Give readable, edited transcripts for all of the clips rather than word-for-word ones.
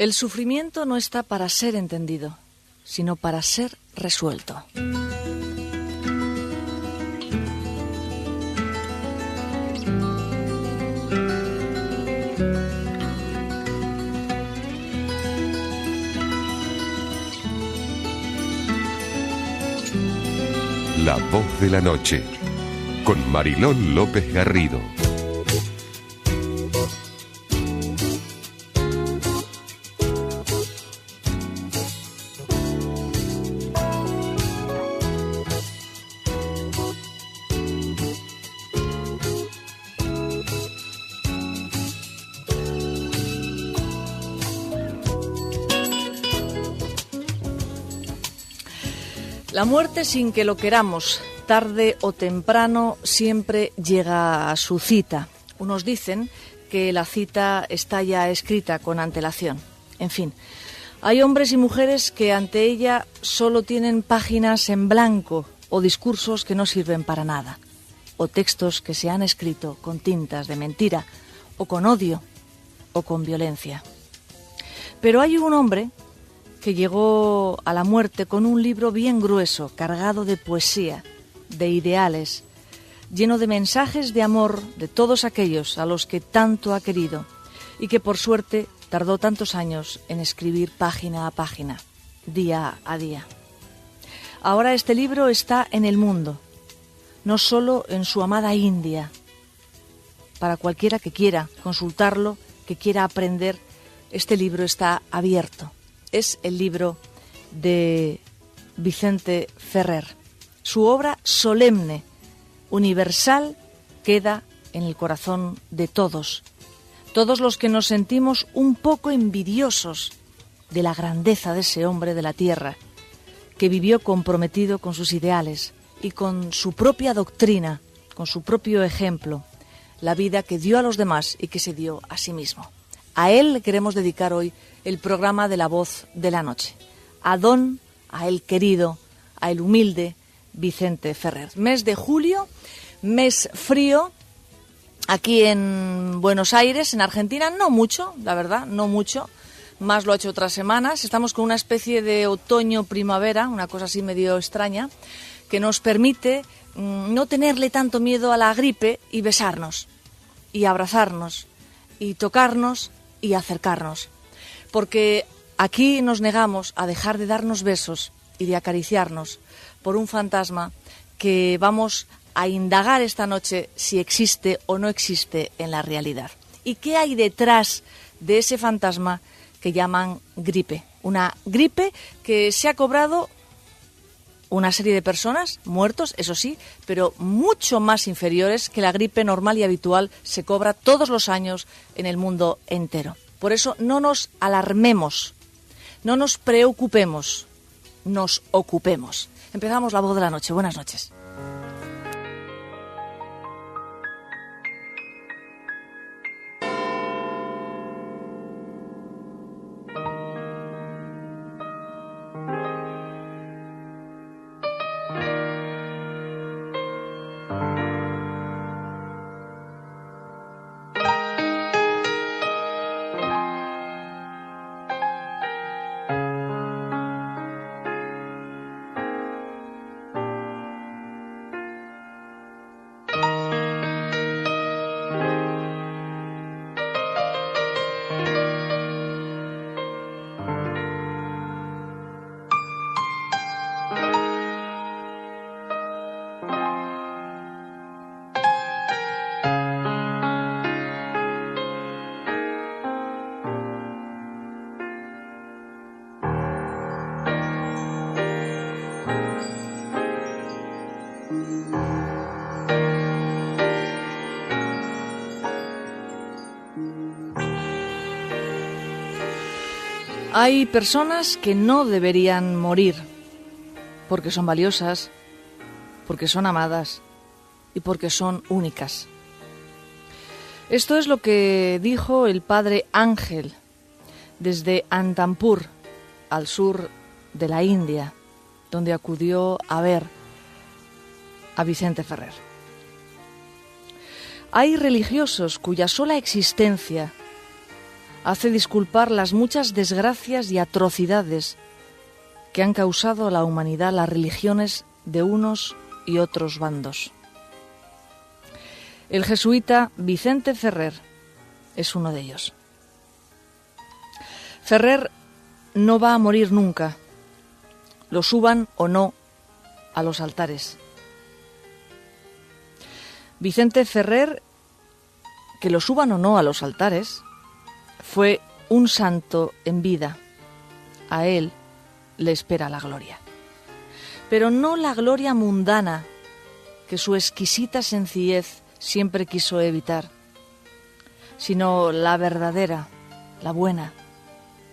El sufrimiento no está para ser entendido, sino para ser resuelto. La voz de la noche, con Mariló López Garrido. La muerte, sin que lo queramos, tarde o temprano, siempre llega a su cita. Unos dicen que la cita está ya escrita con antelación. En fin, hay hombres y mujeres que ante ella solo tienen páginas en blanco o discursos que no sirven para nada, o textos que se han escrito con tintas de mentira, o con odio, o con violencia. Pero hay un hombre que llegó a la muerte con un libro bien grueso, cargado de poesía, de ideales, lleno de mensajes de amor de todos aquellos a los que tanto ha querido y que por suerte tardó tantos años en escribir página a página, día a día. Ahora este libro está en el mundo, no solo en su amada India. Para cualquiera que quiera consultarlo, que quiera aprender, este libro está abierto. Es el libro de Vicente Ferrer. Su obra solemne, universal, queda en el corazón de todos. Todos los que nos sentimos un poco envidiosos de la grandeza de ese hombre de la tierra, que vivió comprometido con sus ideales y con su propia doctrina, con su propio ejemplo, la vida que dio a los demás y que se dio a sí mismo. A él le queremos dedicar hoy el programa de La Voz de la Noche. A el querido, a el humilde Vicente Ferrer. Mes de julio, mes frío, aquí en Buenos Aires, en Argentina, no mucho, la verdad, no mucho. Más lo ha hecho otras semanas. Estamos con una especie de otoño-primavera, una cosa así medio extraña, que nos permite no tenerle tanto miedo a la gripe y besarnos, y abrazarnos, y tocarnos, y acercarnos, porque aquí nos negamos a dejar de darnos besos y de acariciarnos por un fantasma que vamos a indagar esta noche si existe o no existe en la realidad. ¿Y qué hay detrás de ese fantasma que llaman gripe? Una gripe que se ha cobrado una serie de personas, muertos, eso sí, pero mucho más inferiores que la gripe normal y habitual se cobra todos los años en el mundo entero. Por eso no nos alarmemos, no nos preocupemos, nos ocupemos. Empezamos La Voz de la Noche. Buenas noches. Hay personas que no deberían morir porque son valiosas, porque son amadas y porque son únicas. Esto es lo que dijo el padre Ángel desde Antampur, al sur de la India, donde acudió a ver a Vicente Ferrer. Hay religiosos cuya sola existencia hace disculpar las muchas desgracias y atrocidades que han causado a la humanidad las religiones de unos y otros bandos. El jesuita Vicente Ferrer es uno de ellos. Ferrer no va a morir nunca, lo suban o no a los altares. Vicente Ferrer, que lo suban o no a los altares, fue un santo en vida. A él le espera la gloria. Pero no la gloria mundana que su exquisita sencillez siempre quiso evitar, sino la verdadera, la buena,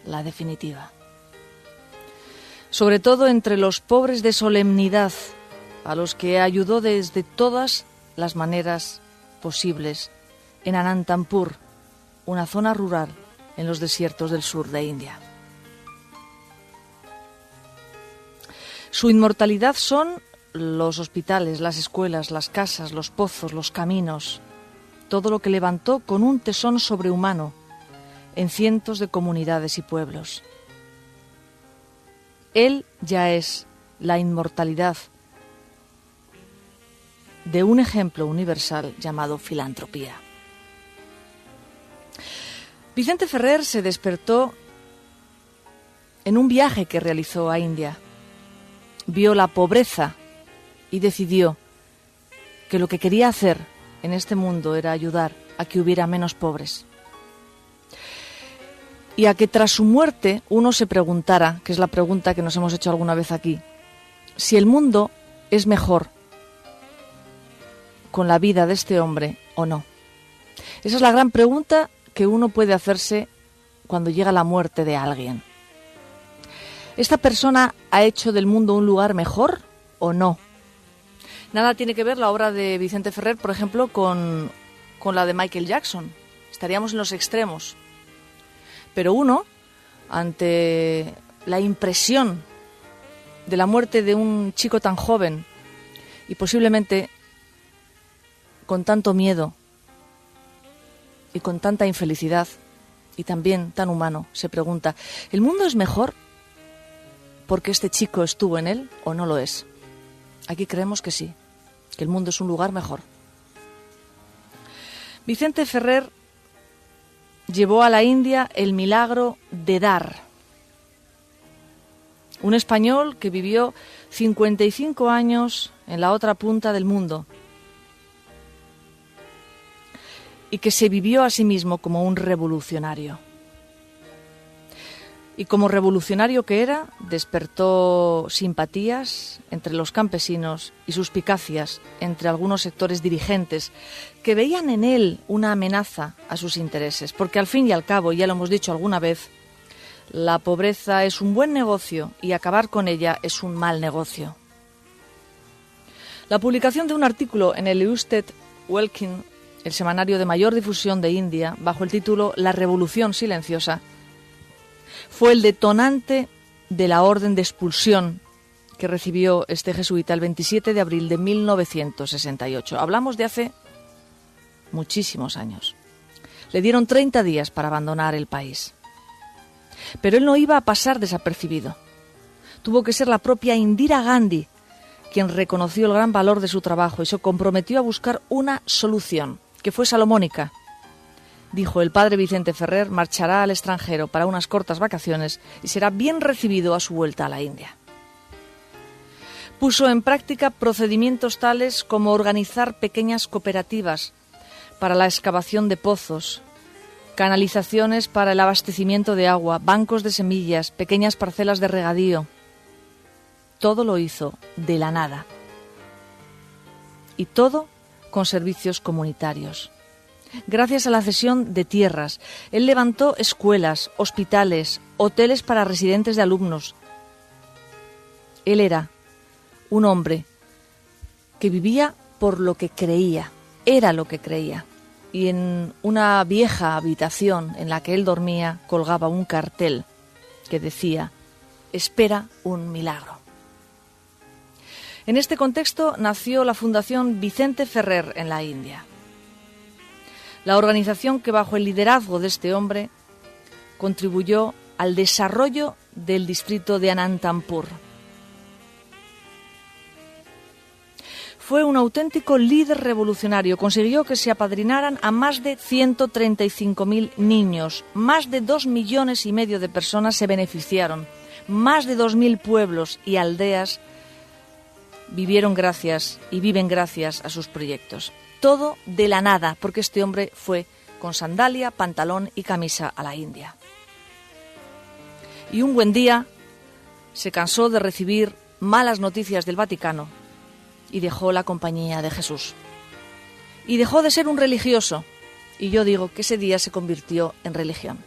la definitiva. Sobre todo entre los pobres de solemnidad, a los que ayudó desde todas las maneras posibles en Anantampur, una zona rural en los desiertos del sur de India. Su inmortalidad son los hospitales, las escuelas, las casas, los pozos, los caminos, todo lo que levantó con un tesón sobrehumano en cientos de comunidades y pueblos. Él ya es la inmortalidad de un ejemplo universal llamado filantropía. Vicente Ferrer se despertó en un viaje que realizó a India. Vio la pobreza y decidió que lo que quería hacer en este mundo era ayudar a que hubiera menos pobres. Y a que tras su muerte uno se preguntara, que es la pregunta que nos hemos hecho alguna vez aquí, si el mundo es mejor con la vida de este hombre o no. Esa es la gran pregunta que uno puede hacerse cuando llega la muerte de alguien. ¿Esta persona ha hecho del mundo un lugar mejor o no? Nada tiene que ver la obra de Vicente Ferrer, por ejemplo, con la de Michael Jackson. Estaríamos en los extremos. Pero uno, ante la impresión de la muerte de un chico tan joven y posiblemente con tanto miedo y con tanta infelicidad y también tan humano, se pregunta, ¿el mundo es mejor porque este chico estuvo en él o no lo es? Aquí creemos que sí, que el mundo es un lugar mejor. Vicente Ferrer llevó a la India el milagro de dar. Un español que vivió 55 años en la otra punta del mundo y que se vivió a sí mismo como un revolucionario. Y como revolucionario que era, despertó simpatías entre los campesinos y suspicacias entre algunos sectores dirigentes que veían en él una amenaza a sus intereses, porque al fin y al cabo, ya lo hemos dicho alguna vez, la pobreza es un buen negocio y acabar con ella es un mal negocio. La publicación de un artículo en el Usted Welkin, el semanario de mayor difusión de India, bajo el título La Revolución Silenciosa, fue el detonante de la orden de expulsión que recibió este jesuita el 27 de abril de 1968. Hablamos de hace muchísimos años. Le dieron 30 días para abandonar el país. Pero él no iba a pasar desapercibido. Tuvo que ser la propia Indira Gandhi quien reconoció el gran valor de su trabajo y se comprometió a buscar una solución, que fue salomónica. Dijo, el padre Vicente Ferrer marchará al extranjero para unas cortas vacaciones y será bien recibido a su vuelta a la India. Puso en práctica procedimientos tales como organizar pequeñas cooperativas para la excavación de pozos, canalizaciones para el abastecimiento de agua, bancos de semillas, pequeñas parcelas de regadío. Todo lo hizo de la nada. Y todo con servicios comunitarios. Gracias a la cesión de tierras, él levantó escuelas, hospitales, hoteles para residentes de alumnos. Él era un hombre que vivía por lo que creía, era lo que creía. Y en una vieja habitación en la que él dormía colgaba un cartel que decía, espera un milagro. En este contexto nació la Fundación Vicente Ferrer en la India. La organización que bajo el liderazgo de este hombre contribuyó al desarrollo del distrito de Anantapur. Fue un auténtico líder revolucionario. Consiguió que se apadrinaran a más de 135.000 niños. Más de 2,5 millones de personas se beneficiaron. Más de 2.000 pueblos y aldeas vivieron gracias y viven gracias a sus proyectos. Todo de la nada, porque este hombre fue con sandalia, pantalón y camisa a la India. Y un buen día se cansó de recibir malas noticias del Vaticano y dejó la compañía de Jesús. Y dejó de ser un religioso. Y yo digo que ese día se convirtió en religión.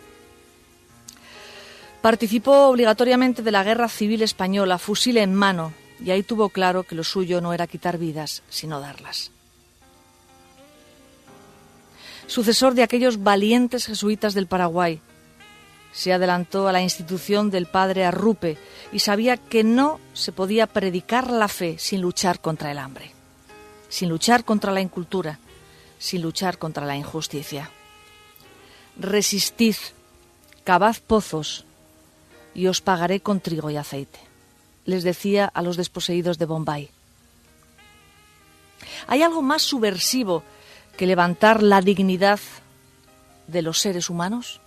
Participó obligatoriamente de la Guerra Civil Española, fusil en mano, y ahí tuvo claro que lo suyo no era quitar vidas, sino darlas. Sucesor de aquellos valientes jesuitas del Paraguay, se adelantó a la institución del padre Arrupe y sabía que no se podía predicar la fe sin luchar contra el hambre, sin luchar contra la incultura, sin luchar contra la injusticia. Resistid, cavad pozos y os pagaré con trigo y aceite, les decía a los desposeídos de Bombay. ¿Hay algo más subversivo que levantar la dignidad de los seres humanos?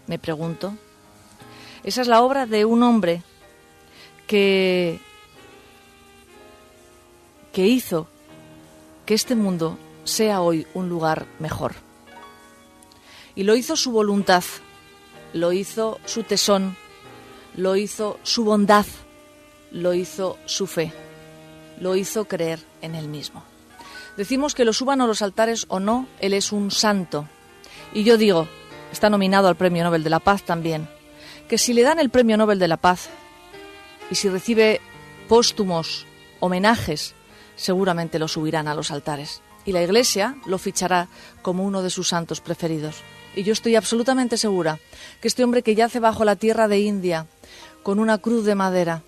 Me pregunto. Esa es la obra de un hombre que hizo que este mundo sea hoy un lugar mejor. Y lo hizo su voluntad, lo hizo su tesón, lo hizo su bondad, lo hizo su fe, lo hizo creer en él mismo. Decimos que lo suban a los altares o no, él es un santo. Y yo digo, está nominado al Premio Nobel de la Paz también, que si le dan el Premio Nobel de la Paz y si recibe póstumos homenajes, seguramente lo subirán a los altares. Y la Iglesia lo fichará como uno de sus santos preferidos. Y yo estoy absolutamente segura que este hombre que yace bajo la tierra de India con una cruz de madera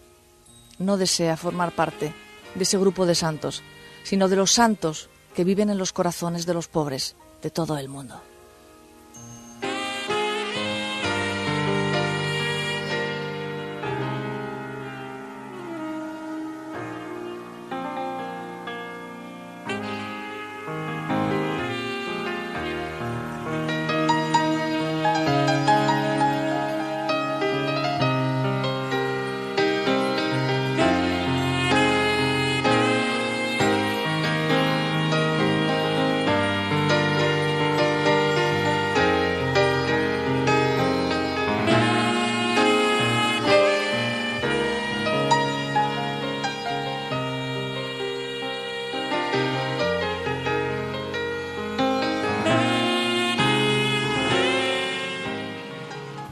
no desea formar parte de ese grupo de santos, sino de los santos que viven en los corazones de los pobres de todo el mundo.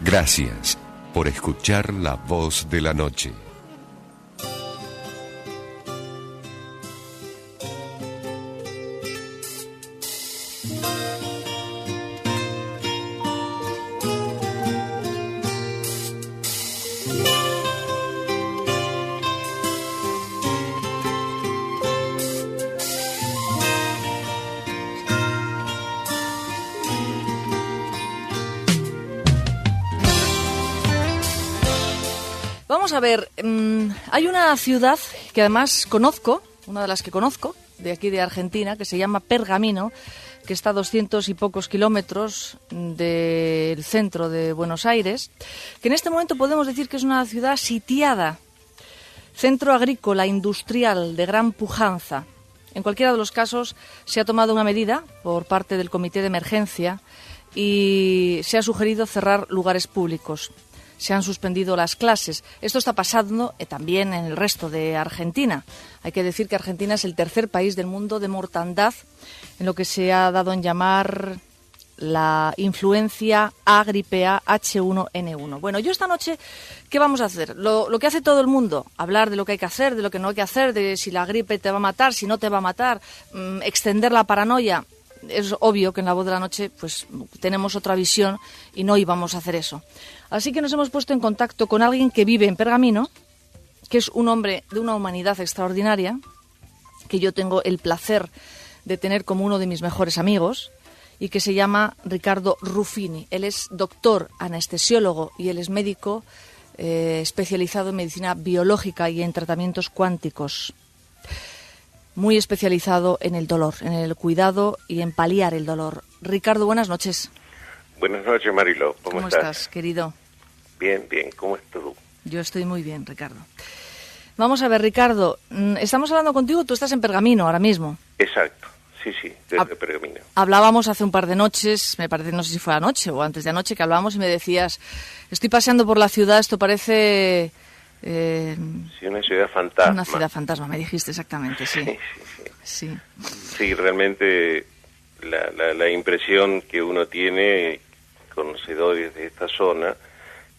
Gracias por escuchar La Voz de la Noche. Vamos a ver, hay una ciudad que además conozco, una de las que conozco, de aquí de Argentina, que se llama Pergamino, que está a 200 y pocos kilómetros del centro de Buenos Aires, que en este momento podemos decir que es una ciudad sitiada, centro agrícola, industrial, de gran pujanza. En cualquiera de los casos se ha tomado una medida por parte del Comité de Emergencia y se ha sugerido cerrar lugares públicos. Se han suspendido las clases. Esto está pasando también en el resto de Argentina. Hay que decir que Argentina es el tercer país del mundo de mortandad en lo que se ha dado en llamar la influencia A, gripe A, H1N1. Bueno, yo esta noche, ¿qué vamos a hacer? Lo que hace todo el mundo, hablar de lo que hay que hacer, de lo que no hay que hacer, de si la gripe te va a matar, si no te va a matar, extender la paranoia. Es obvio que en La Voz de la Noche pues tenemos otra visión y no íbamos a hacer eso. Así que nos hemos puesto en contacto con alguien que vive en Pergamino, que es un hombre de una humanidad extraordinaria, que yo tengo el placer de tener como uno de mis mejores amigos y que se llama Ricardo Ruffini. Él es doctor anestesiólogo y él es médico especializado en medicina biológica y en tratamientos cuánticos. Muy especializado en el dolor, en el cuidado y en paliar el dolor. Ricardo, buenas noches. Buenas noches, Marilo. ¿Cómo estás, querido? Bien, bien. ¿Cómo estás tú? Yo estoy muy bien, Ricardo. Vamos a ver, Ricardo, estamos hablando contigo, tú estás en Pergamino ahora mismo. Exacto, sí, desde Pergamino. Hablábamos hace un par de noches, me parece, no sé si fue anoche o antes de anoche, que hablábamos y me decías, estoy paseando por la ciudad, esto parece... sí, una ciudad fantasma. Una ciudad fantasma, me dijiste exactamente, sí. Sí. Sí, realmente la impresión que uno tiene, conocedores de esta zona,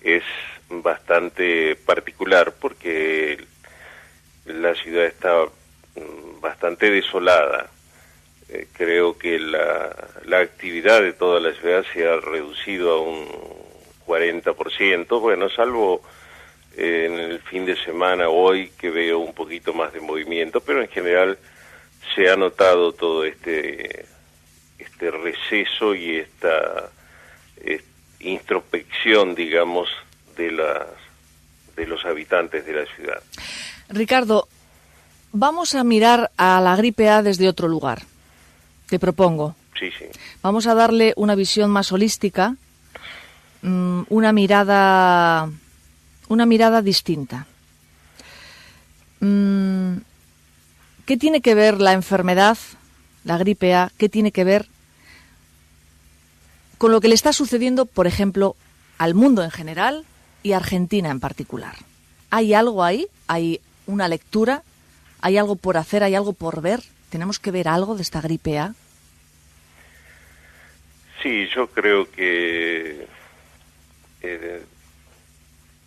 es bastante particular porque la ciudad está bastante desolada. Creo que la actividad de toda la ciudad se ha reducido a un 40%, bueno, salvo en el fin de semana hoy que veo un poquito más de movimiento, pero en general se ha notado todo este receso y esta introspección, digamos, de los habitantes de la ciudad. Ricardo, vamos a mirar a la gripe A desde otro lugar. Te propongo. Sí. Vamos a darle una visión más holística, una mirada distinta. ¿Qué tiene que ver la enfermedad, la gripe A, qué tiene que ver con lo que le está sucediendo, por ejemplo, al mundo en general y a Argentina en particular? ¿Hay algo ahí? ¿Hay una lectura? ¿Hay algo por hacer? ¿Hay algo por ver? ¿Tenemos que ver algo de esta gripe A? Sí, yo creo que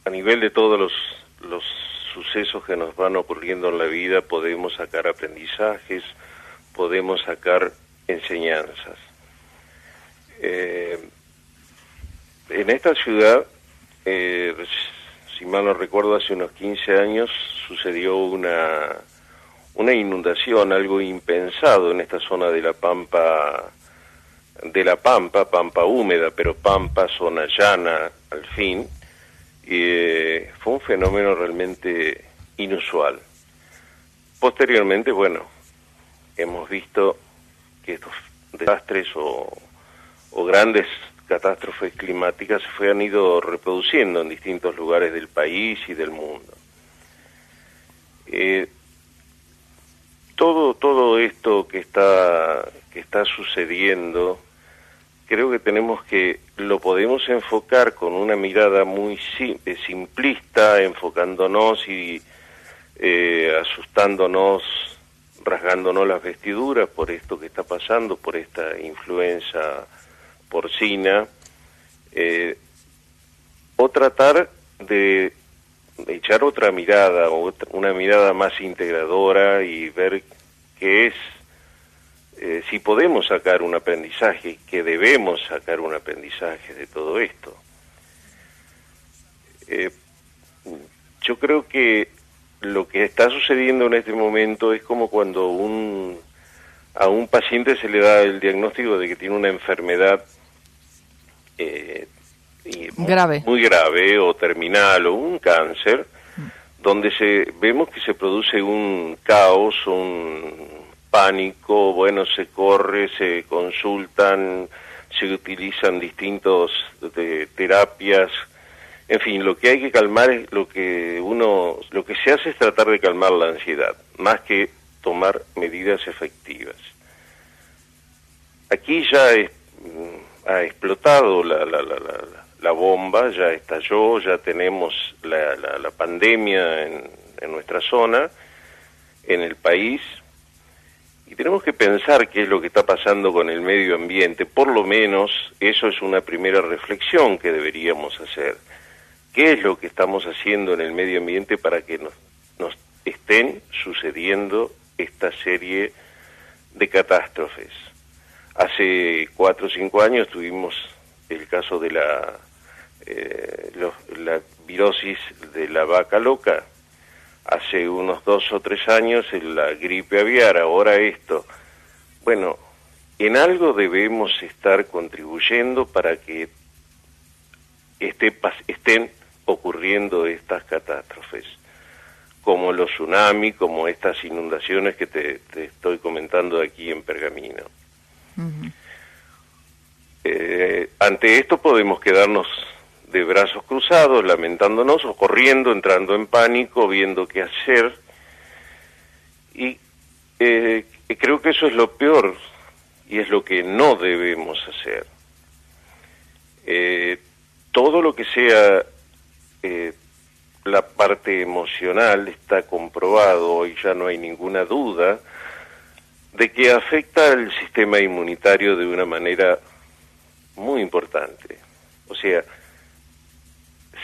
a nivel de todos los sucesos que nos van ocurriendo en la vida podemos sacar aprendizajes, podemos sacar enseñanzas. En esta ciudad, si mal no recuerdo, hace unos 15 años sucedió una inundación, algo impensado en esta zona de la Pampa húmeda, pero Pampa, zona llana al fin. Fue un fenómeno realmente inusual. Posteriormente, bueno, hemos visto que estos desastres o grandes catástrofes climáticas se han ido reproduciendo en distintos lugares del país y del mundo. Todo esto que está sucediendo, creo que lo podemos enfocar con una mirada muy simplista, enfocándonos y asustándonos, rasgándonos las vestiduras por esto que está pasando, por esta influenza porcina, o tratar de echar otra mirada, una mirada más integradora y ver qué es, si podemos sacar un aprendizaje, que debemos sacar un aprendizaje de todo esto. Yo creo que lo que está sucediendo en este momento es como cuando a un paciente se le da el diagnóstico de que tiene una enfermedad grave, muy grave o terminal o un cáncer, donde vemos que se produce un caos, un pánico, bueno, se corre, se consultan, se utilizan distintos terapias, en fin, lo que hay que calmar es lo que se hace es tratar de calmar la ansiedad, más que tomar medidas efectivas. Aquí ya ha explotado la bomba, ya estalló, ya tenemos la pandemia en nuestra zona, en el país, y tenemos que pensar qué es lo que está pasando con el medio ambiente. Por lo menos eso es una primera reflexión que deberíamos hacer. ¿Qué es lo que estamos haciendo en el medio ambiente para que nos estén sucediendo esta serie de catástrofes? Hace 4 o 5 años tuvimos el caso de la virosis de la vaca loca. Hace unos 2 o 3 años la gripe aviar, ahora esto. Bueno, en algo debemos estar contribuyendo para que estén ocurriendo estas catástrofes, como los tsunamis, como estas inundaciones que te estoy comentando aquí en Pergamino. Uh-huh. Ante esto podemos quedarnos de brazos cruzados, lamentándonos, o corriendo, entrando en pánico, viendo qué hacer, y creo que eso es lo peor, y es lo que no debemos hacer. Todo lo que sea la parte emocional está comprobado, hoy ya no hay ninguna duda, de que afecta al sistema inmunitario de una manera muy importante. O sea,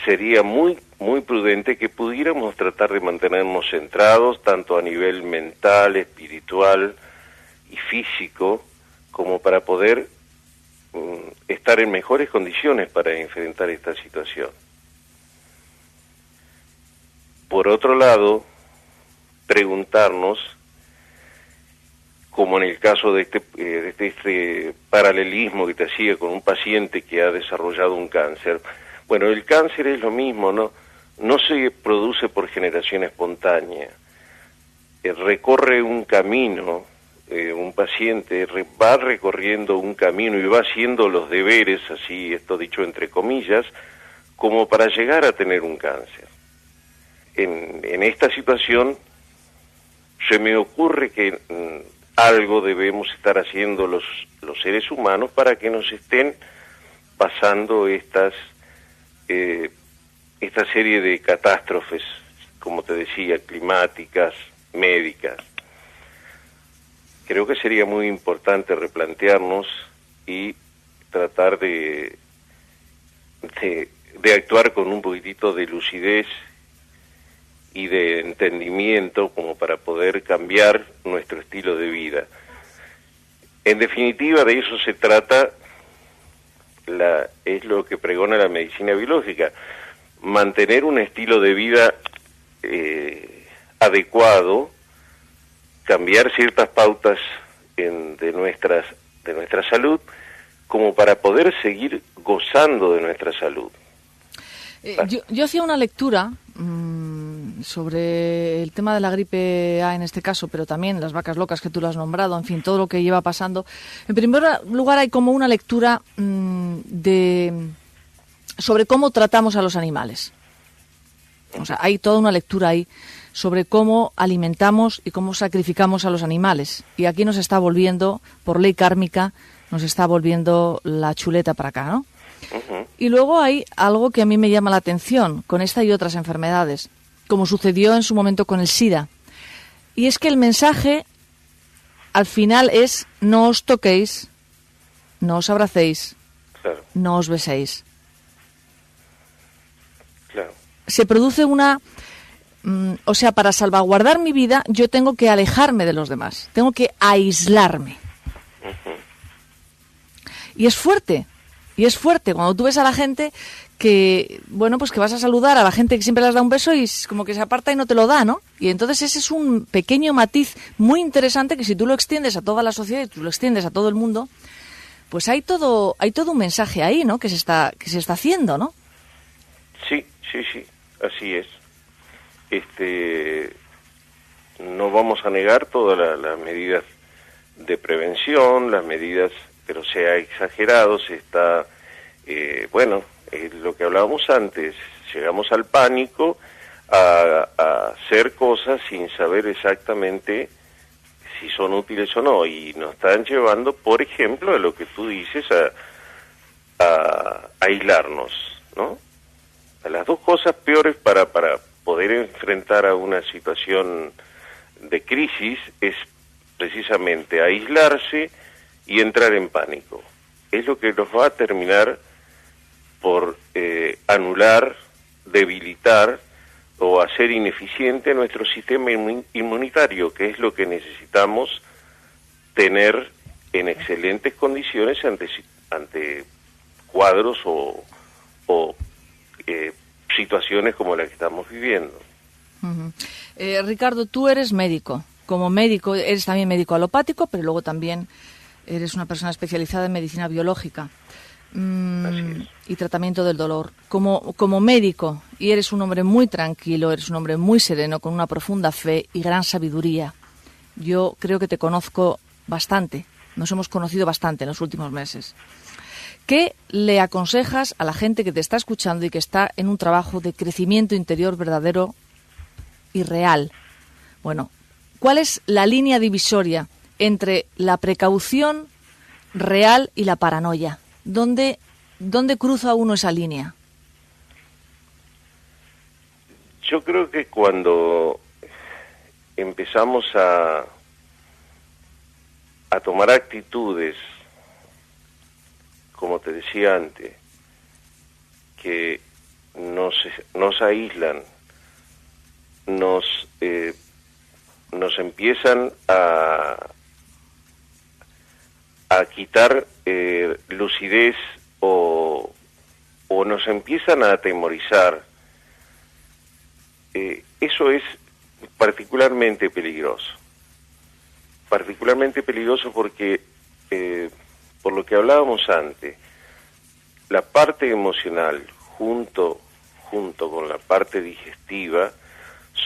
sería muy prudente que pudiéramos tratar de mantenernos centrados, tanto a nivel mental, espiritual y físico, como para poder estar en mejores condiciones para enfrentar esta situación. Por otro lado, preguntarnos, como en el caso de este paralelismo que te hacía con un paciente que ha desarrollado un cáncer. Bueno, el cáncer es lo mismo, no se produce por generación espontánea. Recorre un camino, un paciente va recorriendo un camino y va haciendo los deberes, así esto dicho entre comillas, como para llegar a tener un cáncer. En esta situación se me ocurre que algo debemos estar haciendo los seres humanos para que nos estén pasando esta serie de catástrofes, como te decía, climáticas, médicas. Creo que sería muy importante replantearnos y tratar de actuar con un poquitito de lucidez y de entendimiento como para poder cambiar nuestro estilo de vida. En definitiva, de eso se trata, es lo que pregona la medicina biológica, mantener un estilo de vida adecuado, cambiar ciertas pautas de nuestra salud, como para poder seguir gozando de nuestra salud. Yo hacía una lectura sobre el tema de la gripe A en este caso, pero también las vacas locas que tú lo has nombrado, en fin, todo lo que lleva pasando. En primer lugar, hay como una lectura sobre cómo tratamos a los animales. O sea, hay toda una lectura ahí sobre cómo alimentamos y cómo sacrificamos a los animales. Y aquí nos está volviendo, por ley kármica, nos está volviendo la chuleta para acá, ¿no? Uh-huh. Y luego hay algo que a mí me llama la atención con esta y otras enfermedades, como sucedió en su momento con el SIDA. Y es que el mensaje al final es: no os toquéis, no os abracéis, claro, no os beséis. Claro. Se produce una... o sea, para salvaguardar mi vida yo tengo que alejarme de los demás, tengo que aislarme. Uh-huh. Y es fuerte cuando tú ves a la gente que, bueno, pues que vas a saludar a la gente que siempre les da un beso y como que se aparta y no te lo da, ¿no? Y entonces ese es un pequeño matiz muy interesante que si tú lo extiendes a toda la sociedad y tú lo extiendes a todo el mundo, pues hay todo un mensaje ahí, ¿no? Que se está haciendo, ¿no? Sí, así es. No vamos a negar todas las medidas de prevención, las medidas, pero se ha exagerado, se está, lo que hablábamos antes, llegamos al pánico a hacer cosas sin saber exactamente si son útiles o no, y nos están llevando, por ejemplo, a lo que tú dices, a aislarnos, ¿no? A las dos cosas peores para poder enfrentar a una situación de crisis es precisamente aislarse y entrar en pánico. Es lo que nos va a terminar por anular, debilitar o hacer ineficiente nuestro sistema inmunitario, que es lo que necesitamos tener en excelentes condiciones ante cuadros o situaciones como la que estamos viviendo. Uh-huh. Ricardo, tú eres médico. Como médico, eres también médico alopático, pero luego también Eres una persona especializada en medicina biológica Así es. y tratamiento del dolor. Como médico, y eres un hombre muy tranquilo, eres un hombre muy sereno, con una profunda fe y gran sabiduría. Yo creo que te conozco bastante, nos hemos conocido bastante en los últimos meses. ¿Qué le aconsejas a la gente que te está escuchando y que está en un trabajo de crecimiento interior verdadero y real? Bueno, ¿cuál es la línea divisoria entre la precaución real y la paranoia? ¿Dónde cruza uno esa línea? Yo creo que cuando empezamos a tomar actitudes, como te decía antes, que nos aíslan, nos empiezan a quitar lucidez o nos empiezan a atemorizar, eso es particularmente peligroso porque, por lo que hablábamos antes, la parte emocional junto con la parte digestiva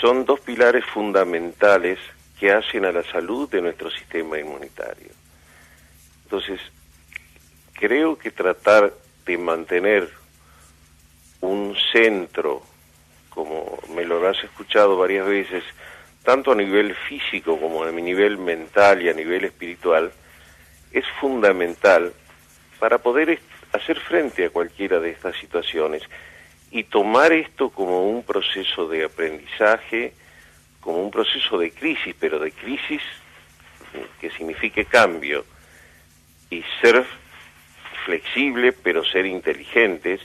son dos pilares fundamentales que hacen a la salud de nuestro sistema inmunitario. Entonces, creo que tratar de mantener un centro, como me lo has escuchado varias veces, tanto a nivel físico como a nivel mental y a nivel espiritual, es fundamental para poder hacer frente a cualquiera de estas situaciones y tomar esto como un proceso de aprendizaje, como un proceso de crisis, pero de crisis que signifique cambio, y ser flexible, pero ser inteligentes,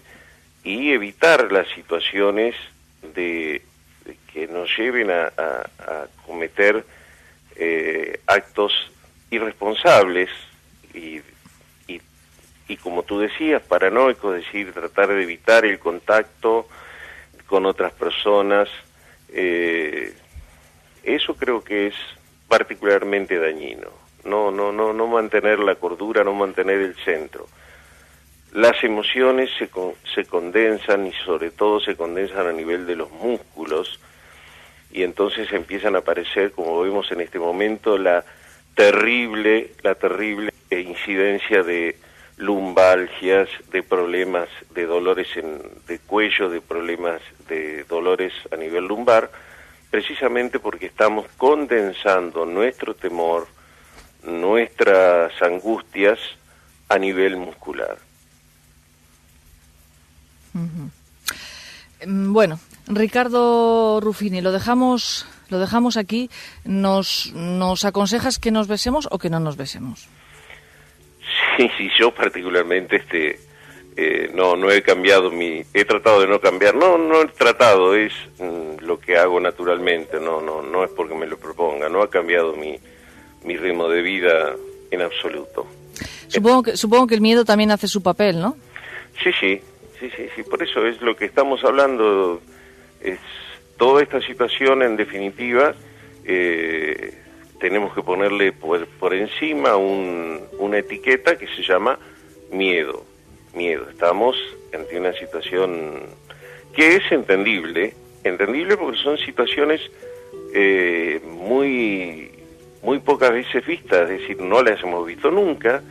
y evitar las situaciones de que nos lleven a cometer actos irresponsables y como tú decías, paranoicos, es decir, tratar de evitar el contacto con otras personas. Eso creo que es particularmente dañino. No mantener la cordura, no mantener el centro. Las emociones se condensan y sobre todo se condensan a nivel de los músculos y entonces empiezan a aparecer, como vemos en este momento, la terrible incidencia de lumbalgias, de problemas de dolores de cuello, de problemas de dolores a nivel lumbar, precisamente porque estamos condensando nuestro temor, nuestras angustias a nivel muscular. Bueno, Ricardo Ruffini, lo dejamos aquí. ¿Nos aconsejas que nos besemos o que no nos besemos? Sí, yo particularmente no he cambiado he tratado de no cambiar, no he tratado, es lo que hago naturalmente, no es porque me lo proponga, no ha cambiado mi ritmo de vida en absoluto. Supongo que el miedo también hace su papel, ¿no? Sí, por eso es lo que estamos hablando, es toda esta situación en definitiva, tenemos que ponerle por encima una etiqueta que se llama miedo. Estamos ante una situación que es entendible porque son situaciones muy pocas veces vistas, es decir, no las hemos visto nunca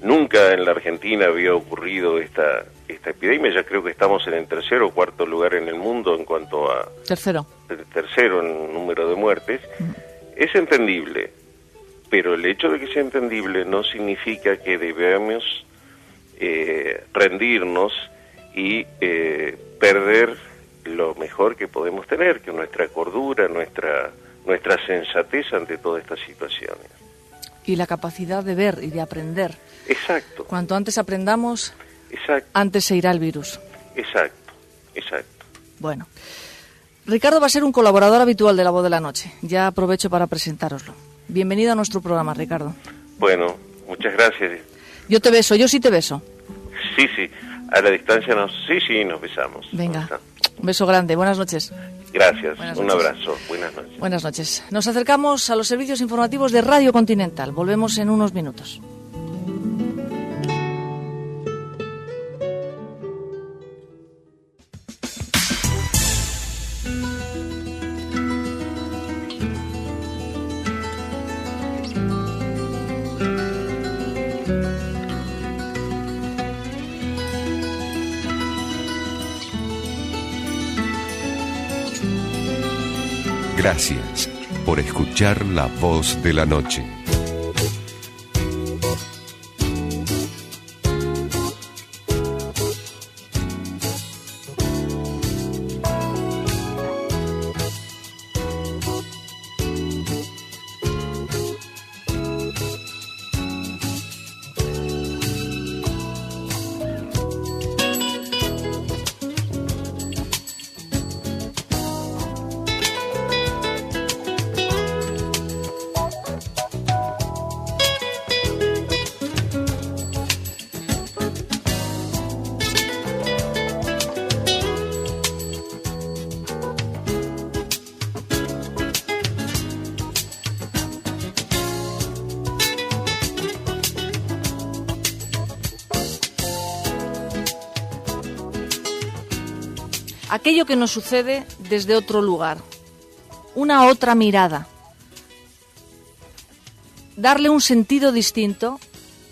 en la Argentina había ocurrido esta epidemia. Ya creo que estamos en el 3er o 4er lugar en el mundo en cuanto a... Tercero en número de muertes. Es entendible, pero el hecho de que sea entendible no significa que debamos rendirnos y perder lo mejor que podemos tener, que nuestra cordura, nuestra sensatez ante todas estas situaciones. Y la capacidad de ver y de aprender. Exacto. Cuanto antes aprendamos, exacto, antes se irá el virus. Exacto. Bueno, Ricardo va a ser un colaborador habitual de La Voz de la Noche. Ya aprovecho para presentároslo. Bienvenido a nuestro programa, Ricardo. Bueno, muchas gracias. Yo sí te beso. Sí, a la distancia nos besamos. Venga, un beso grande, buenas noches. Gracias, buenas un noches. abrazo, buenas noches. Buenas noches. Nos acercamos a los servicios informativos de Radio Continental. Volvemos en unos minutos. Gracias por escuchar La Voz de la Noche. Aquello que nos sucede desde otro lugar, una otra mirada, darle un sentido distinto,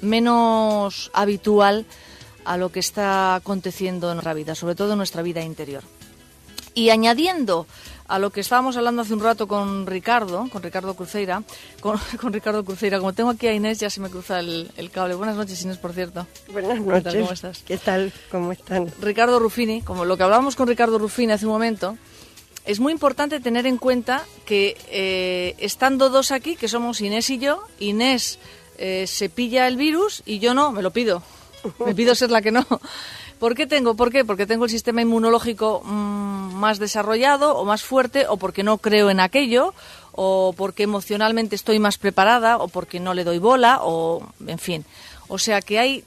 menos habitual a lo que está aconteciendo en nuestra vida, sobre todo en nuestra vida interior. Y añadiendo a lo que estábamos hablando hace un rato con Ricardo Cruceira, como tengo aquí a Inés ya se me cruza el cable. Buenas noches, Inés, por cierto. Buenas noches. ¿Qué tal? ¿Cómo estás? ¿Qué tal? ¿Cómo están? Ricardo Ruffini, como lo que hablábamos con Ricardo Ruffini hace un momento, es muy importante tener en cuenta que estando dos aquí, que somos Inés y yo, Inés se pilla el virus y yo no, me lo pido. Me pido ser la que no. ¿Por qué? Porque tengo el sistema inmunológico más desarrollado o más fuerte, o porque no creo en aquello, o porque emocionalmente estoy más preparada, o porque no le doy bola, o en fin. O sea que hay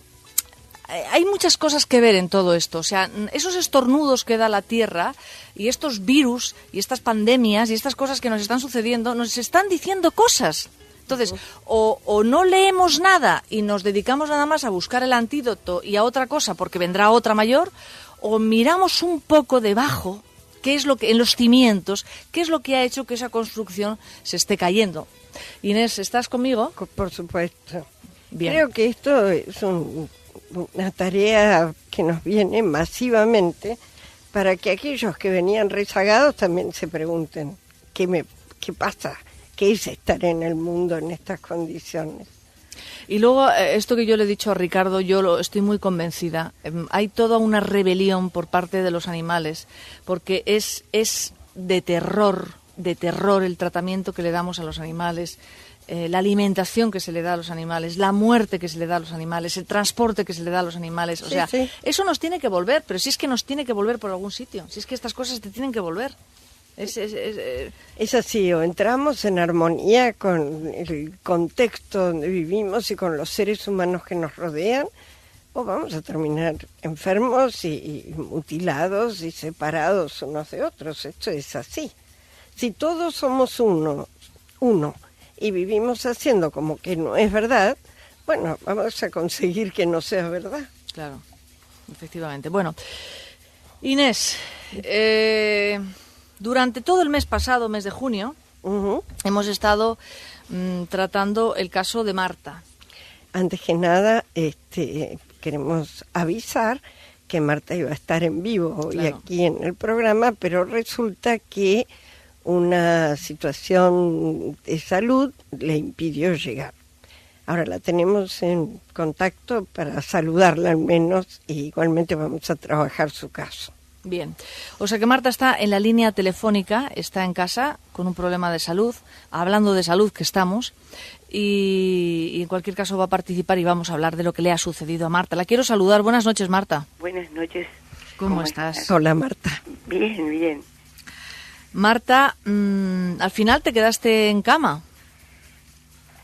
muchas cosas que ver en todo esto. O sea, esos estornudos que da la Tierra y estos virus y estas pandemias y estas cosas que nos están sucediendo nos están diciendo cosas. Entonces, o no leemos nada y nos dedicamos nada más a buscar el antídoto y a otra cosa porque vendrá otra mayor, o miramos un poco debajo, qué es lo que en los cimientos, qué es lo que ha hecho que esa construcción se esté cayendo. Inés, ¿estás conmigo? Por supuesto. Bien. Creo que esto es una tarea que nos viene masivamente para que aquellos que venían rezagados también se pregunten qué pasa. ¿Qué es estar en el mundo en estas condiciones? Y luego, esto que yo le he dicho a Ricardo, estoy muy convencida. Hay toda una rebelión por parte de los animales, porque es de terror el tratamiento que le damos a los animales, la alimentación que se le da a los animales, la muerte que se le da a los animales, el transporte que se le da a los animales. O sea, sí. Eso nos tiene que volver, pero si es que nos tiene que volver por algún sitio, si es que estas cosas te tienen que volver. Es así, o entramos en armonía con el contexto donde vivimos y con los seres humanos que nos rodean, o vamos a terminar enfermos y mutilados y separados unos de otros. Esto es así. Si todos somos uno y vivimos haciendo como que no es verdad, bueno, vamos a conseguir que no sea verdad. Claro, efectivamente. Bueno, Inés, durante todo el mes pasado, mes de junio, hemos estado tratando el caso de Marta. Antes que nada, queremos avisar que Marta iba a estar en vivo hoy aquí en el programa, pero resulta que una situación de salud le impidió llegar. Ahora la tenemos en contacto para saludarla al menos, y igualmente vamos a trabajar su caso. Bien, o sea que Marta está en la línea telefónica, está en casa con un problema de salud, hablando de salud que estamos, y en cualquier caso va a participar y vamos a hablar de lo que le ha sucedido a Marta. La quiero saludar. Buenas noches, Marta. Buenas noches. ¿Cómo estás? Hola, Marta. Bien. Marta, al final te quedaste en cama.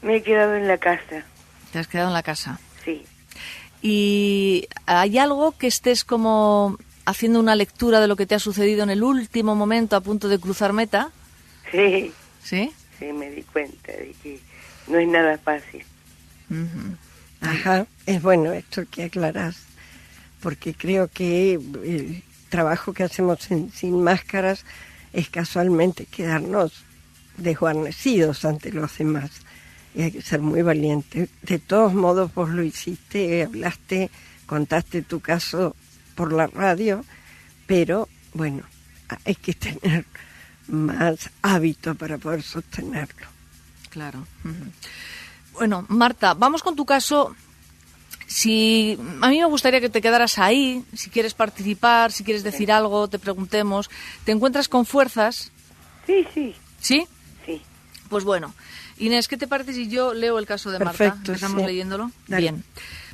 Me he quedado en la casa. Te has quedado en la casa. Sí. ¿Y hay algo que estés como haciendo una lectura de lo que te ha sucedido en el último momento a punto de cruzar meta? Sí. ¿Sí? Sí, me di cuenta de que no es nada fácil. Ajá, es bueno esto que aclarás, porque creo que el trabajo que hacemos en Sin Máscaras es casualmente quedarnos desguarnecidos ante los demás. Y hay que ser muy valiente. De todos modos, vos lo hiciste, hablaste, contaste tu caso por la radio, pero bueno, hay que tener más hábito para poder sostenerlo. Claro. Bueno, Marta, vamos con tu caso. A mí me gustaría que te quedaras ahí, si quieres participar, si quieres decir algo, te preguntemos. ¿Te encuentras con fuerzas? Sí. ¿Sí? Sí. Pues bueno, Inés, ¿qué te parece si yo leo el caso de Marta? Perfecto, Empezamos sí. leyéndolo. Dale. Bien.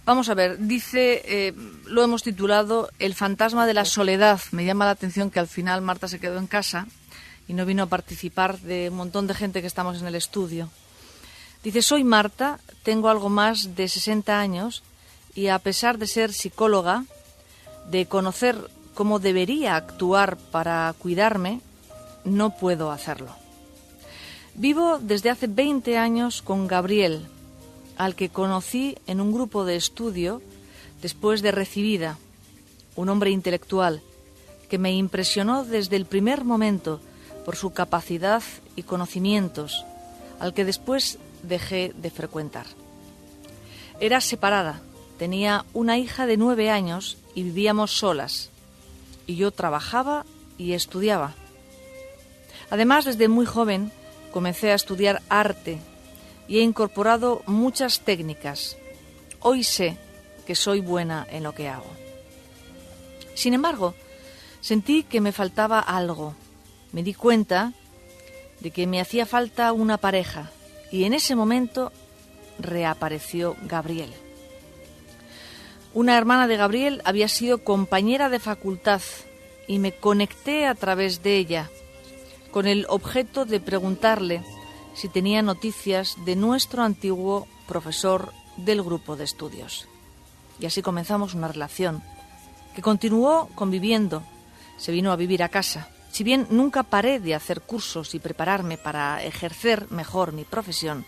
Vamos a ver, dice, lo hemos titulado El fantasma de la soledad. Me llama la atención que al final Marta se quedó en casa y no vino a participar de un montón de gente que estamos en el estudio. Dice, soy Marta, tengo algo más de 60 años y a pesar de ser psicóloga, de conocer cómo debería actuar para cuidarme, no puedo hacerlo. Vivo desde hace 20 años con Gabriel, al que conocí en un grupo de estudio después de recibida, un hombre intelectual que me impresionó desde el primer momento por su capacidad y conocimientos, al que después dejé de frecuentar. Era separada, tenía una hija de 9 años y vivíamos solas, y yo trabajaba y estudiaba. Además, desde muy joven comencé a estudiar arte y he incorporado muchas técnicas. Hoy sé que soy buena en lo que hago. Sin embargo, sentí que me faltaba algo. Me di cuenta de que me hacía falta una pareja y en ese momento reapareció Gabriel. Una hermana de Gabriel había sido compañera de facultad y me conecté a través de ella con el objeto de preguntarle si tenía noticias de nuestro antiguo profesor del grupo de estudios. Y así comenzamos una relación que continuó conviviendo. Se vino a vivir a casa. Si bien nunca paré de hacer cursos y prepararme para ejercer mejor mi profesión,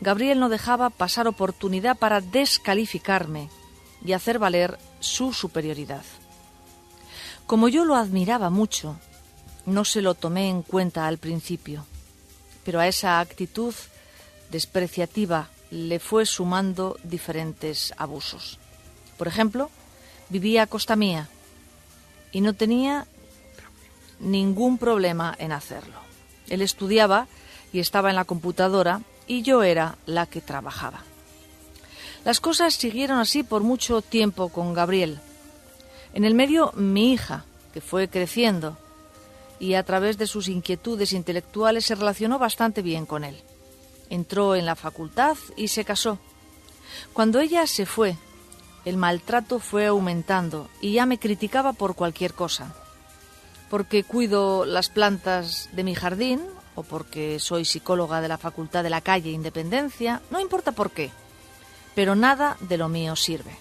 Gabriel no dejaba pasar oportunidad para descalificarme y hacer valer su superioridad. Como yo lo admiraba mucho, no se lo tomé en cuenta al principio, pero a esa actitud despreciativa le fue sumando diferentes abusos. Por ejemplo, vivía a costa mía y no tenía ningún problema en hacerlo. Él estudiaba y estaba en la computadora y yo era la que trabajaba. Las cosas siguieron así por mucho tiempo con Gabriel. En el medio, mi hija, que fue creciendo y a través de sus inquietudes intelectuales se relacionó bastante bien con él. Entró en la facultad y se casó. Cuando ella se fue, el maltrato fue aumentando y ya me criticaba por cualquier cosa. Porque cuido las plantas de mi jardín o porque soy psicóloga de la Facultad de la Calle Independencia, no importa por qué, pero nada de lo mío sirve.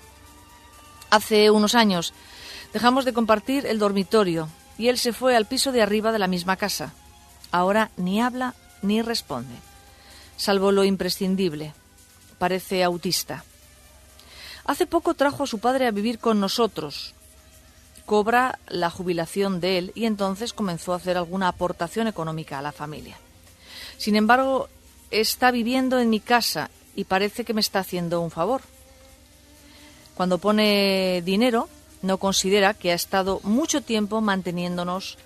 Hace unos años dejamos de compartir el dormitorio y él se fue al piso de arriba de la misma casa. Ahora ni habla ni responde, salvo lo imprescindible. Parece autista. Hace poco trajo a su padre a vivir con nosotros. Cobra la jubilación de él y entonces comenzó a hacer alguna aportación económica a la familia. Sin embargo, está viviendo en mi casa y parece que me está haciendo un favor. Cuando pone dinero, no considera que ha estado mucho tiempo manteniéndonos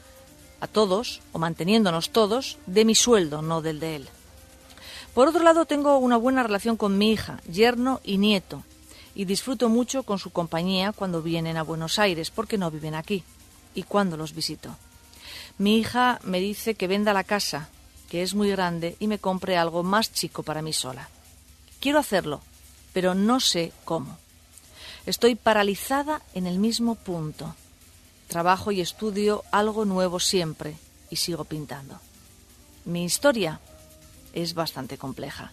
a todos, o manteniéndonos todos, de mi sueldo, no del de él. Por otro lado, tengo una buena relación con mi hija, yerno y nieto, y disfruto mucho con su compañía cuando vienen a Buenos Aires, porque no viven aquí, y cuando los visito. Mi hija me dice que venda la casa, que es muy grande, y me compre algo más chico para mí sola. Quiero hacerlo, pero no sé cómo. Estoy paralizada en el mismo punto. Trabajo y estudio algo nuevo siempre y sigo pintando. Mi historia es bastante compleja.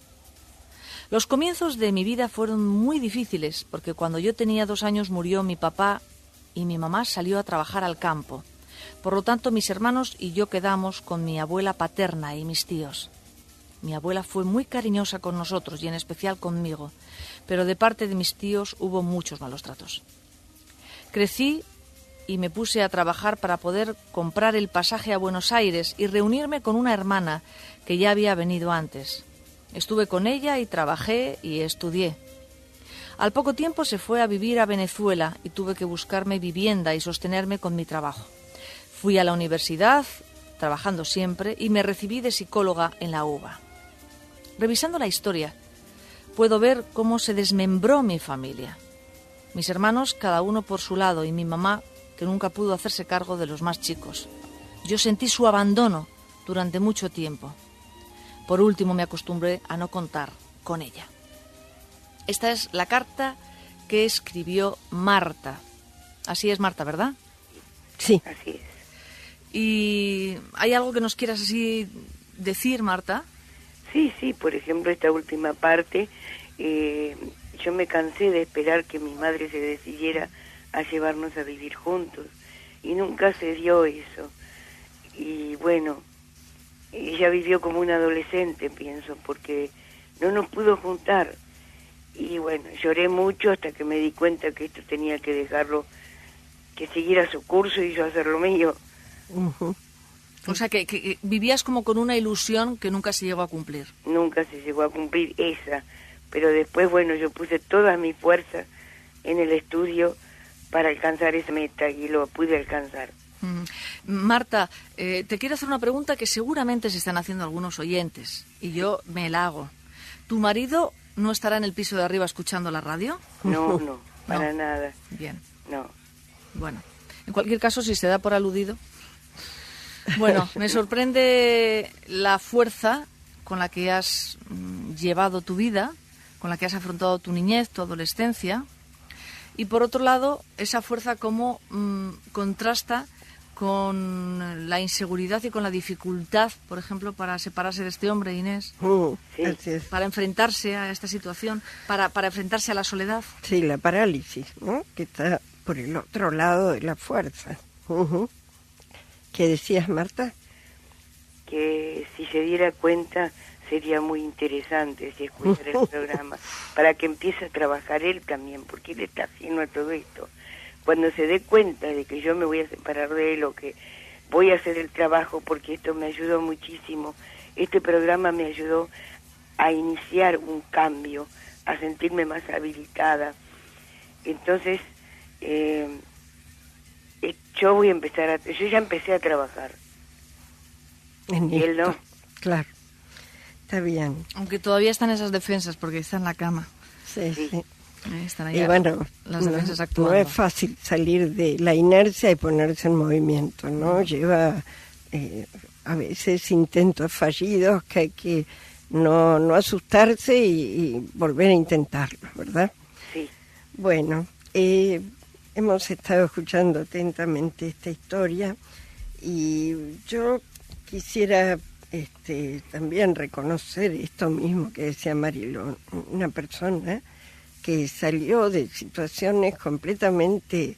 Los comienzos de mi vida fueron muy difíciles porque cuando yo tenía 2 años murió mi papá y mi mamá salió a trabajar al campo. Por lo tanto, mis hermanos y yo quedamos con mi abuela paterna y mis tíos. Mi abuela fue muy cariñosa con nosotros y en especial conmigo, pero de parte de mis tíos hubo muchos malos tratos. Crecí y me puse a trabajar para poder comprar el pasaje a Buenos Aires y reunirme con una hermana que ya había venido antes. Estuve con ella y trabajé y estudié. Al poco tiempo se fue a vivir a Venezuela y tuve que buscarme vivienda y sostenerme con mi trabajo. Fui a la universidad trabajando siempre, y me recibí de psicóloga en la UBA. Revisando la historia, puedo ver cómo se desmembró mi familia. Mis hermanos, cada uno por su lado, y mi mamá, que nunca pudo hacerse cargo de los más chicos. Yo sentí su abandono durante mucho tiempo. Por último, me acostumbré a no contar con ella. Esta es la carta que escribió Marta. Así es, Marta, ¿verdad? Sí. Así es. ¿Y hay algo que nos quieras así decir, Marta? Sí, por ejemplo, esta última parte, yo me cansé de esperar que mi madre se decidiera a llevarnos a vivir juntos, y nunca se dio eso. Y bueno, ella vivió como una adolescente, pienso, porque no nos pudo juntar. Y bueno, lloré mucho hasta que me di cuenta que esto tenía que dejarlo, que siguiera su curso y yo hacer lo mío. Uh-huh. O sea, que vivías como con una ilusión que nunca se llegó a cumplir. Nunca se llegó a cumplir esa, pero después, bueno, yo puse toda mi fuerza en el estudio para alcanzar esa meta y lo pude alcanzar. Marta, te quiero hacer una pregunta que seguramente se están haciendo algunos oyentes, y yo me la hago. ¿Tu marido no estará en el piso de arriba escuchando la radio? No, para nada. Bien. No. Bueno, en cualquier caso, si se da por aludido. Bueno, me sorprende la fuerza con la que has llevado tu vida, con la que has afrontado tu niñez, tu adolescencia, y por otro lado, esa fuerza cómo contrasta con la inseguridad y con la dificultad, por ejemplo, para separarse de este hombre, Inés, Sí. Así es. para enfrentarse a esta situación, para enfrentarse a la soledad. Sí, la parálisis, ¿no? Que está por el otro lado de la fuerza. Uh-huh. ¿Qué decías, Marta? Que si se diera cuenta sería muy interesante si escuchara el programa, para que empiece a trabajar él también, porque él está ajeno a todo esto. Cuando se dé cuenta de que yo me voy a separar de él o que voy a hacer el trabajo, porque esto me ayudó muchísimo, este programa me ayudó a iniciar un cambio, a sentirme más habilitada. Entonces, yo voy a empezar yo ya empecé a trabajar. En Y él esto. no. Claro. Está bien. Aunque todavía están esas defensas, porque está en la cama. Sí, Sí. sí. Están ahí Y bueno, las defensas no actuando. es fácil salir de la inercia y ponerse en movimiento, ¿no? Lleva a veces intentos fallidos que hay que no asustarse y volver a intentarlo, ¿verdad? Sí. Bueno, hemos estado escuchando atentamente esta historia y yo quisiera también reconocer esto mismo que decía Mariló, una persona que salió de situaciones completamente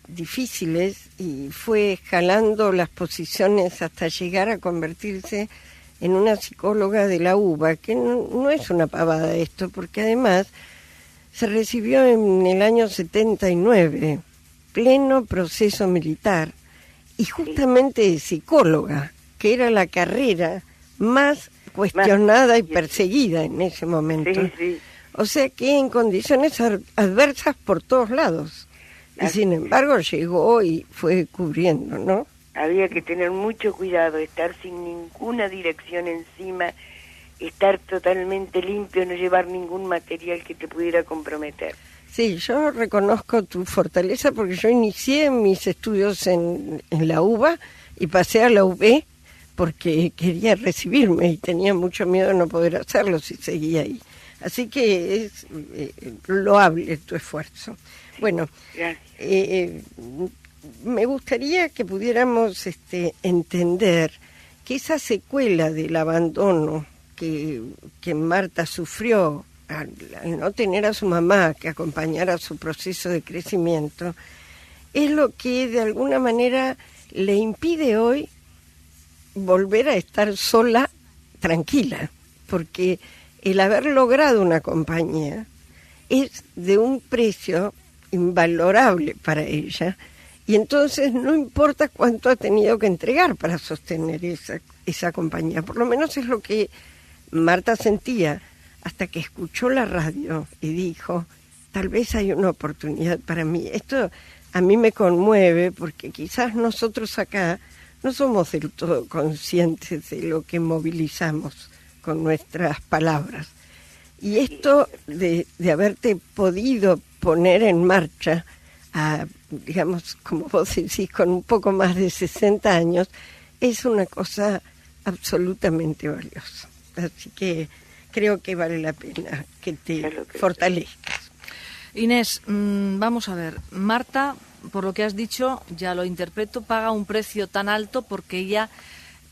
difíciles y fue escalando las posiciones hasta llegar a convertirse en una psicóloga de la UBA, que no es una pavada esto, porque además se recibió en el año 79, pleno proceso militar, y justamente de psicóloga, que era la carrera más cuestionada y perseguida en ese momento. Sí, sí. O sea que en condiciones adversas por todos lados. Y sin embargo llegó y fue cubriendo, ¿no? Había que tener mucho cuidado, estar sin ninguna dirección encima, estar totalmente limpio, no llevar ningún material que te pudiera comprometer. Sí, yo reconozco tu fortaleza porque yo inicié mis estudios en la UBA y pasé a la UB porque quería recibirme y tenía mucho miedo de no poder hacerlo si seguía ahí. Así que es loable tu esfuerzo. Bueno, me gustaría que pudiéramos entender que esa secuela del abandono que Marta sufrió al no tener a su mamá que acompañara su proceso de crecimiento, es lo que de alguna manera le impide hoy volver a estar sola, tranquila, porque el haber logrado una compañía es de un precio invalorable para ella, y entonces no importa cuánto ha tenido que entregar para sostener esa compañía. Por lo menos es lo que Marta sentía hasta que escuchó la radio y dijo, tal vez hay una oportunidad para mí. Esto a mí me conmueve porque quizás nosotros acá no somos del todo conscientes de lo que movilizamos con nuestras palabras. Y esto de haberte podido poner en marcha, digamos, como vos decís, con un poco más de 60 años, es una cosa absolutamente valiosa. Así que creo que vale la pena que te fortalezcas. Inés, vamos a ver. Marta, por lo que has dicho, ya lo interpreto, paga un precio tan alto porque ella,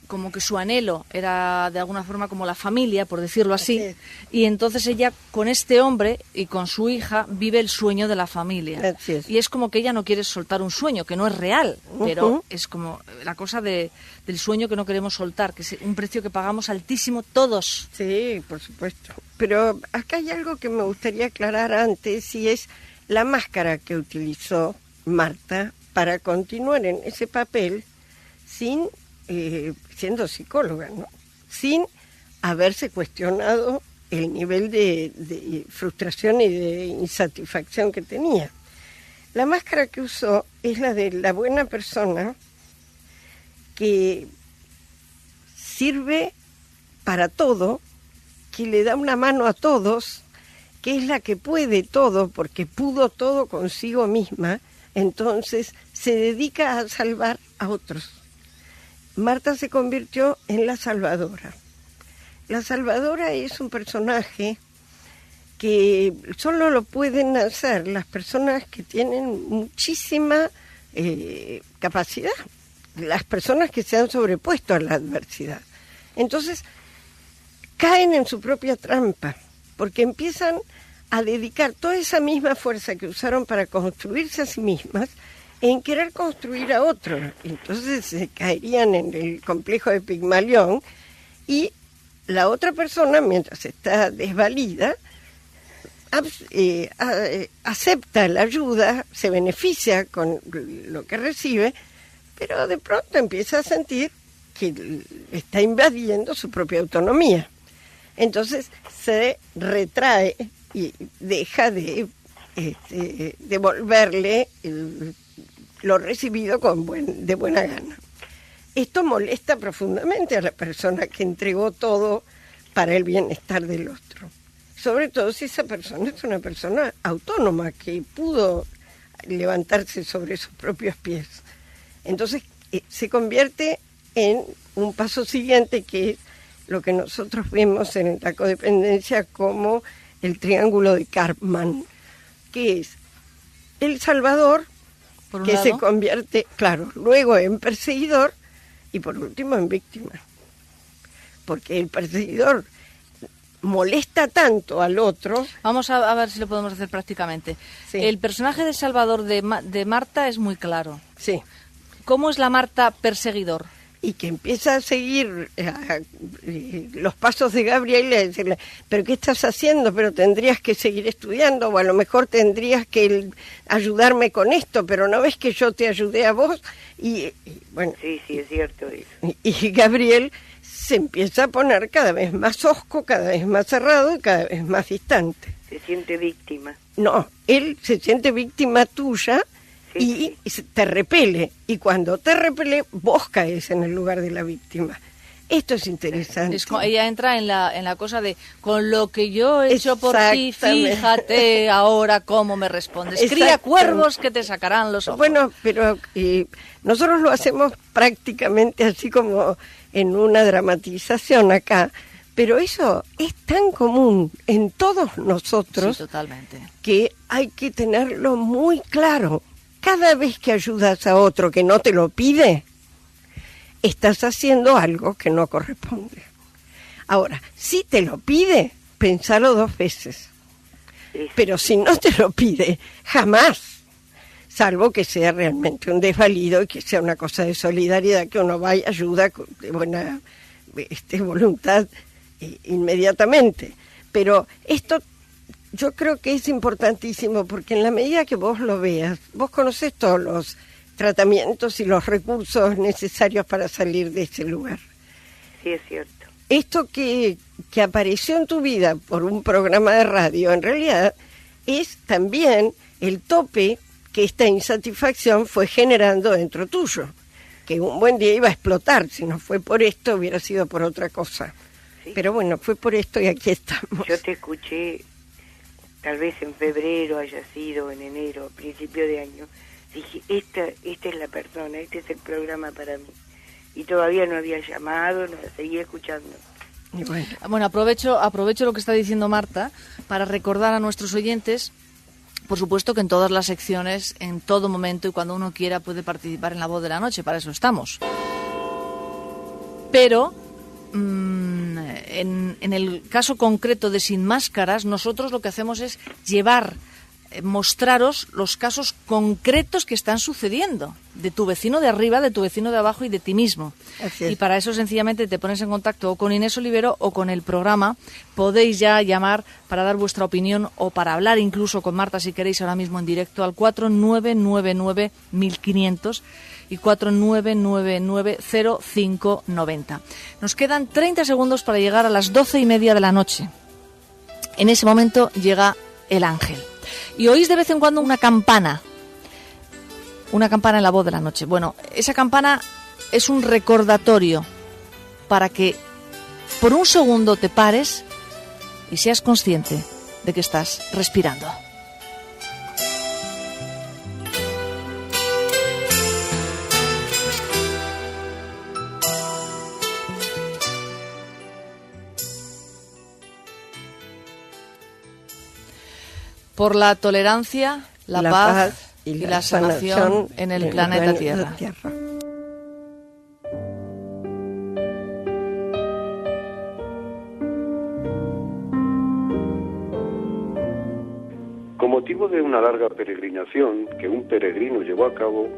como que su anhelo era de alguna forma como la familia, por decirlo así, y entonces ella con este hombre y con su hija vive el sueño de la familia. Y es como que ella no quiere soltar un sueño, que no es real, pero es como la cosa del sueño que no queremos soltar, que es un precio que pagamos altísimo todos. Sí, por supuesto. Pero acá hay algo que me gustaría aclarar antes, y es la máscara que utilizó Marta para continuar en ese papel sin... siendo psicóloga, ¿no? Sin haberse cuestionado el nivel de frustración y de insatisfacción que tenía. La máscara que usó es la de la buena persona que sirve para todo, que le da una mano a todos, que es la que puede todo porque pudo todo consigo misma, entonces se dedica a salvar a otros. Marta se convirtió en la salvadora. La salvadora es un personaje que solo lo pueden hacer las personas que tienen muchísima capacidad, las personas que se han sobrepuesto a la adversidad. Entonces, caen en su propia trampa, porque empiezan a dedicar toda esa misma fuerza que usaron para construirse a sí mismas en querer construir a otro. Entonces se caerían en el complejo de Pigmalión y la otra persona, mientras está desvalida, acepta la ayuda, se beneficia con lo que recibe, pero de pronto empieza a sentir que está invadiendo su propia autonomía. Entonces se retrae y deja de devolverle lo recibido de buena gana. Esto molesta profundamente a la persona que entregó todo para el bienestar del otro. Sobre todo si esa persona es una persona autónoma que pudo levantarse sobre sus propios pies. Entonces se convierte en un paso siguiente, que es lo que nosotros vemos en la codependencia como el triángulo de Karpman, que es el salvador, que se convierte, claro, luego en perseguidor y por último en víctima. Porque el perseguidor molesta tanto al otro. Vamos a ver si lo podemos hacer prácticamente. Sí. El personaje de Salvador de Marta es muy claro. Sí. ¿Cómo es la Marta perseguidor? Y que empieza a seguir los pasos de Gabriel y a decirle, pero ¿qué estás haciendo? Pero tendrías que seguir estudiando, o a lo mejor tendrías que ayudarme con esto, pero ¿no ves que yo te ayudé a vos? Y bueno, sí, es cierto eso. Y Gabriel se empieza a poner cada vez más hosco, cada vez más cerrado y cada vez más distante. Se siente víctima. No, él se siente víctima tuya. Y te repele, y cuando te repele, vos caes en el lugar de la víctima. Esto es interesante. Ella entra en la cosa de, con lo que yo he hecho por ti, fíjate ahora cómo me respondes. Cría cuervos que te sacarán los ojos. Bueno, pero nosotros lo hacemos prácticamente así como en una dramatización acá, pero eso es tan común en todos nosotros, sí, totalmente, que hay que tenerlo muy claro. Cada vez que ayudas a otro que no te lo pide, estás haciendo algo que no corresponde. Ahora, si te lo pide, pensalo 2 veces. Pero si no te lo pide, jamás, salvo que sea realmente un desvalido y que sea una cosa de solidaridad, que uno vaya, ayuda de buena voluntad inmediatamente. Pero esto yo creo que es importantísimo, porque en la medida que vos lo veas, vos conocés todos los tratamientos y los recursos necesarios para salir de ese lugar. Sí, es cierto. Esto que apareció en tu vida por un programa de radio, en realidad es también el tope que esta insatisfacción fue generando dentro tuyo. que un buen día iba a explotar. Si no fue por esto, hubiera sido por otra cosa. Sí. Pero bueno, fue por esto y aquí estamos. Yo te escuché, tal vez en febrero haya sido, en enero, principio de año. Dije, esta es la persona, este es el programa para mí. Y todavía no había llamado, no seguía escuchando. Y bueno, Bueno, aprovecho lo que está diciendo Marta para recordar a nuestros oyentes, por supuesto que en todas las secciones, en todo momento y cuando uno quiera puede participar en La Voz de la Noche, para eso estamos. Pero en el caso concreto de Sin Máscaras, nosotros lo que hacemos es mostraros los casos concretos que están sucediendo de tu vecino de arriba, de tu vecino de abajo y de ti mismo. Así es. Y para eso sencillamente te pones en contacto o con Inés Olivero o con el programa. Podéis ya llamar para dar vuestra opinión o para hablar incluso con Marta si queréis ahora mismo en directo al 4999-1500 y 4999-0590. Nos quedan 30 segundos para llegar a las 12:30 de la noche. En ese momento llega el ángel. Y oís de vez en cuando una campana en La Voz de la Noche. Bueno, esa campana es un recordatorio para que por un segundo te pares y seas consciente de que estás respirando. Por la tolerancia, la paz y la sanación en el planeta Tierra. Con motivo de una larga peregrinación que un peregrino llevó a cabo,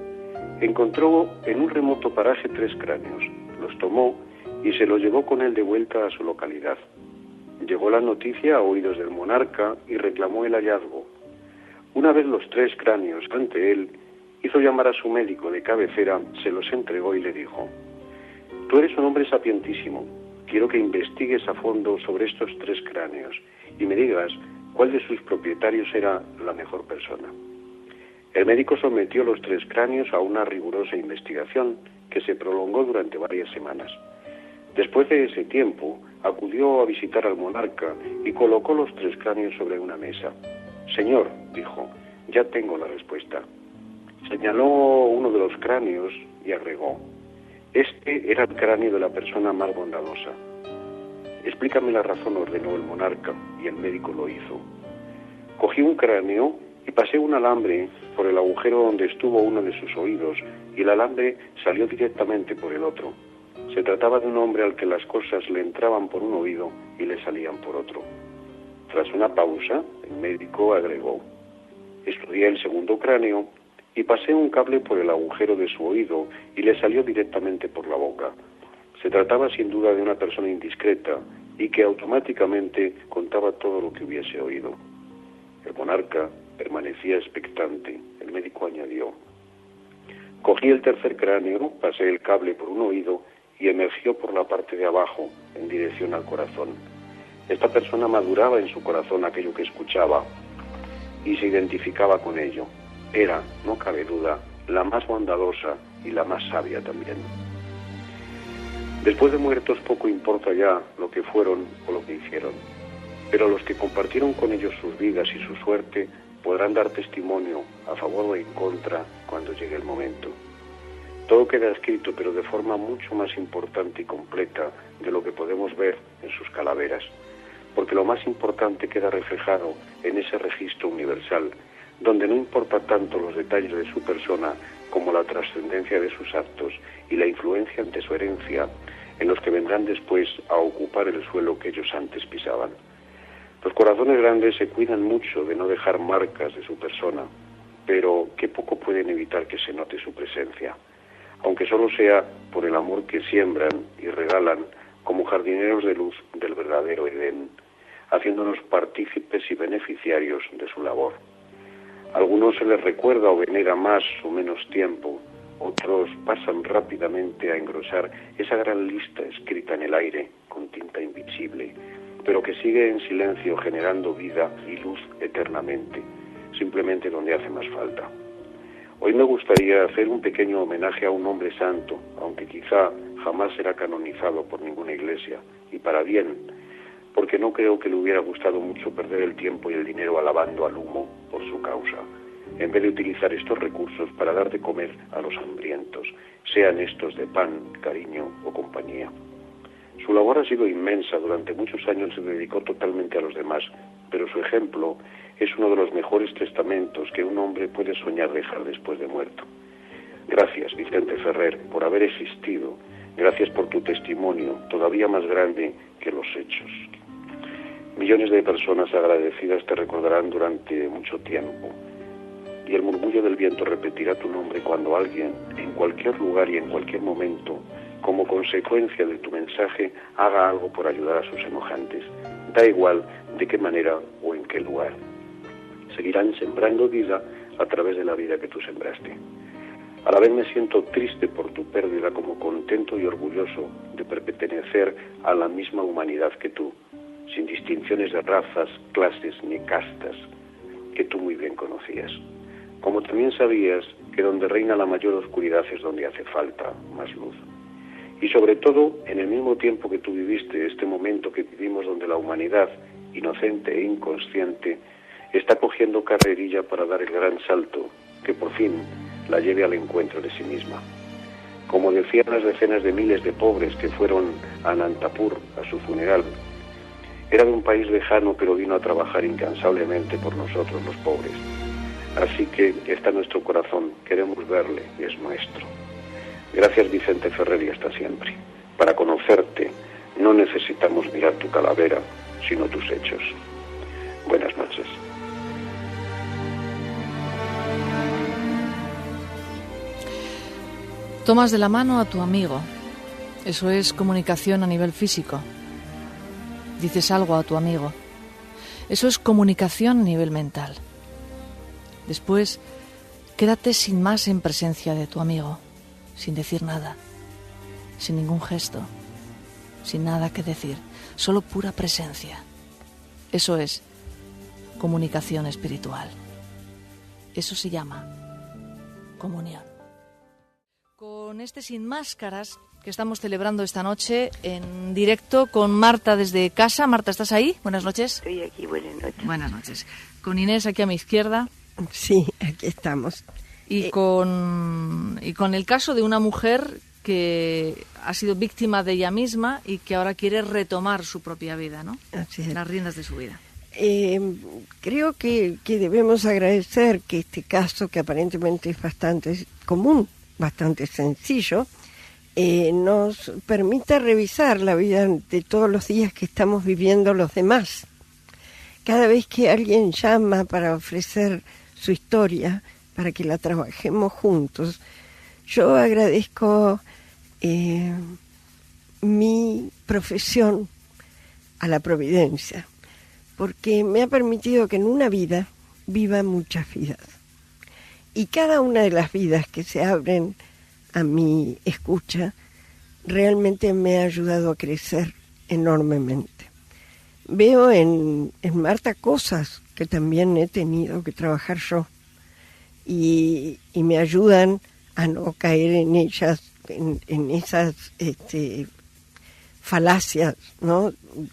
encontró en un remoto paraje 3 cráneos, los tomó y se los llevó con él de vuelta a su localidad. Llegó la noticia a oídos del monarca y reclamó el hallazgo. Una vez los 3 cráneos ante él, hizo llamar a su médico de cabecera, se los entregó y le dijo: «Tú eres un hombre sapientísimo. Quiero que investigues a fondo sobre estos 3 cráneos y me digas cuál de sus propietarios era la mejor persona». El médico sometió los 3 cráneos a una rigurosa investigación que se prolongó durante varias semanas. Después de ese tiempo, acudió a visitar al monarca y colocó los 3 cráneos sobre una mesa. «Señor», dijo, «ya tengo la respuesta». Señaló uno de los cráneos y agregó: «Este era el cráneo de la persona más bondadosa». «Explícame la razón», ordenó el monarca, y el médico lo hizo. Cogí un cráneo y pasé un alambre por el agujero donde estuvo uno de sus oídos, y el alambre salió directamente por el otro. Se trataba de un hombre al que las cosas le entraban por un oído y le salían por otro. Tras una pausa, el médico agregó: «Estudié el segundo cráneo y pasé un cable por el agujero de su oído y le salió directamente por la boca. Se trataba sin duda de una persona indiscreta y que automáticamente contaba todo lo que hubiese oído». El monarca permanecía expectante. El médico añadió: «Cogí el tercer cráneo, pasé el cable por un oído y emergió por la parte de abajo, en dirección al corazón. Esta persona maduraba en su corazón aquello que escuchaba y se identificaba con ello. Era, no cabe duda, la más bondadosa y la más sabia también». Después de muertos poco importa ya lo que fueron o lo que hicieron, pero los que compartieron con ellos sus vidas y su suerte podrán dar testimonio a favor o en contra cuando llegue el momento. Todo queda escrito, pero de forma mucho más importante y completa de lo que podemos ver en sus calaveras, porque lo más importante queda reflejado en ese registro universal, donde no importa tanto los detalles de su persona como la trascendencia de sus actos y la influencia ante su herencia en los que vendrán después a ocupar el suelo que ellos antes pisaban. Los corazones grandes se cuidan mucho de no dejar marcas de su persona, pero qué poco pueden evitar que se note su presencia, aunque solo sea por el amor que siembran y regalan como jardineros de luz del verdadero Edén, haciéndonos partícipes y beneficiarios de su labor. A algunos se les recuerda o venera más o menos tiempo, otros pasan rápidamente a engrosar esa gran lista escrita en el aire con tinta invisible, pero que sigue en silencio generando vida y luz eternamente, simplemente donde hace más falta. Hoy me gustaría hacer un pequeño homenaje a un hombre santo, aunque quizá jamás será canonizado por ninguna iglesia, y para bien, porque no creo que le hubiera gustado mucho perder el tiempo y el dinero alabando al humo por su causa, en vez de utilizar estos recursos para dar de comer a los hambrientos, sean estos de pan, cariño o compañía. Su labor ha sido inmensa, durante muchos años se dedicó totalmente a los demás, pero su ejemplo es uno de los mejores testamentos que un hombre puede soñar dejar después de muerto. Gracias, Vicente Ferrer, por haber existido. Gracias por tu testimonio, todavía más grande que los hechos. Millones de personas agradecidas te recordarán durante mucho tiempo. Y el murmullo del viento repetirá tu nombre cuando alguien, en cualquier lugar y en cualquier momento, como consecuencia de tu mensaje, haga algo por ayudar a sus semejantes. Da igual de qué manera o en qué lugar. Seguirán sembrando vida a través de la vida que tú sembraste. A la vez me siento triste por tu pérdida, como contento y orgulloso de pertenecer a la misma humanidad que tú, sin distinciones de razas, clases ni castas, que tú muy bien conocías. Como también sabías que donde reina la mayor oscuridad es donde hace falta más luz. Y sobre todo, en el mismo tiempo que tú viviste este momento que vivimos, donde la humanidad, inocente e inconsciente, está cogiendo carrerilla para dar el gran salto que por fin la lleve al encuentro de sí misma. Como decían las decenas de miles de pobres que fueron a Anantapur a su funeral, era de un país lejano, pero vino a trabajar incansablemente por nosotros los pobres. Así que está en nuestro corazón, queremos verle, es nuestro. Gracias, Vicente Ferrer, y hasta siempre. Para conocerte no necesitamos mirar tu calavera, sino tus hechos. Buenas noches. Tomas de la mano a tu amigo. Eso es comunicación a nivel físico. Dices algo a tu amigo. Eso es comunicación a nivel mental. Después, quédate sin más en presencia de tu amigo, sin decir nada, sin ningún gesto, sin nada que decir, solo pura presencia. Eso es comunicación espiritual. Eso se llama comunión. Con este Sin Máscaras que estamos celebrando esta noche en directo con Marta desde casa. Marta, ¿estás ahí? Buenas noches. Estoy aquí, buenas noches. Buenas noches. Con Inés aquí a mi izquierda. Sí, aquí estamos. Y con el caso de una mujer que ha sido víctima de ella misma y que ahora quiere retomar su propia vida, ¿no? Así es. Las riendas de su vida. Creo que debemos agradecer que este caso, que aparentemente es bastante común, bastante sencillo, nos permita revisar la vida de todos los días que estamos viviendo los demás. Cada vez que alguien llama para ofrecer su historia, para que la trabajemos juntos, yo agradezco mi profesión a la providencia, porque me ha permitido que en una vida viva muchas vidas. Y cada una de las vidas que se abren a mi escucha realmente me ha ayudado a crecer enormemente. Veo en Marta cosas que también he tenido que trabajar yo y me ayudan a no caer en ellas, en esas falacias, ¿no?,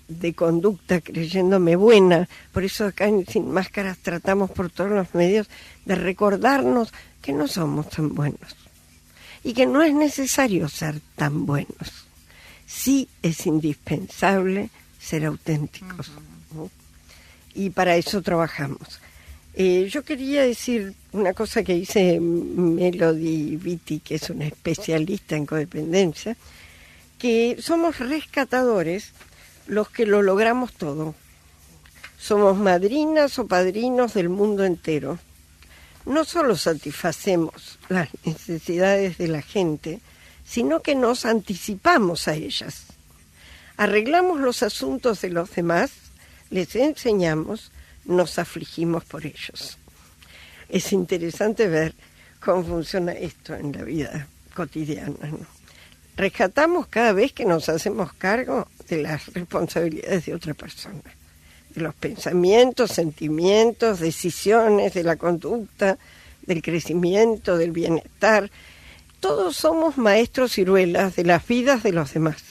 de conducta, creyéndome buena. Por eso acá en Sin Máscaras tratamos por todos los medios de recordarnos que no somos tan buenos y que no es necesario ser tan buenos. Sí es indispensable ser auténticos, ¿no? Y para eso trabajamos. Yo quería decir una cosa que dice Melody Beattie, que es una especialista en codependencia, que somos rescatadores los que lo logramos todo. Somos madrinas o padrinos del mundo entero. No solo satisfacemos las necesidades de la gente, sino que nos anticipamos a ellas. Arreglamos los asuntos de los demás, les enseñamos, nos afligimos por ellos. Es interesante ver cómo funciona esto en la vida cotidiana, ¿no? Rescatamos cada vez que nos hacemos cargo de las responsabilidades de otra persona, de los pensamientos, sentimientos, decisiones, de la conducta del crecimiento, del bienestar. Todos somos maestros ciruelas de las vidas de los demás.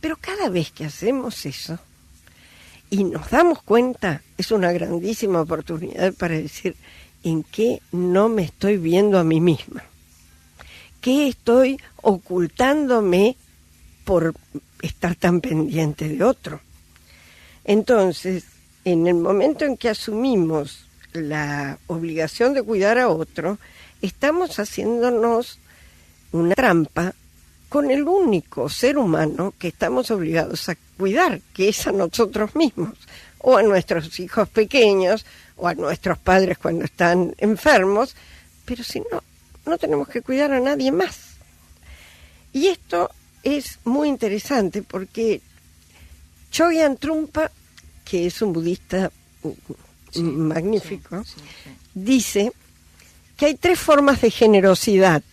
Pero cada vez que hacemos eso y nos damos cuenta, es una grandísima oportunidad para decir en qué no me estoy viendo a mí misma. ¿Qué estoy ocultándome por estar tan pendiente de otro? Entonces, en el momento en que asumimos la obligación de cuidar a otro, estamos haciéndonos una trampa con el único ser humano que estamos obligados a cuidar, que es a nosotros mismos, o a nuestros hijos pequeños, o a nuestros padres cuando están enfermos, pero si no, no tenemos que cuidar a nadie más. Y esto es muy interesante porque Chogyam Trungpa, que es un budista magnífico, dice que hay 3 formas de generosidad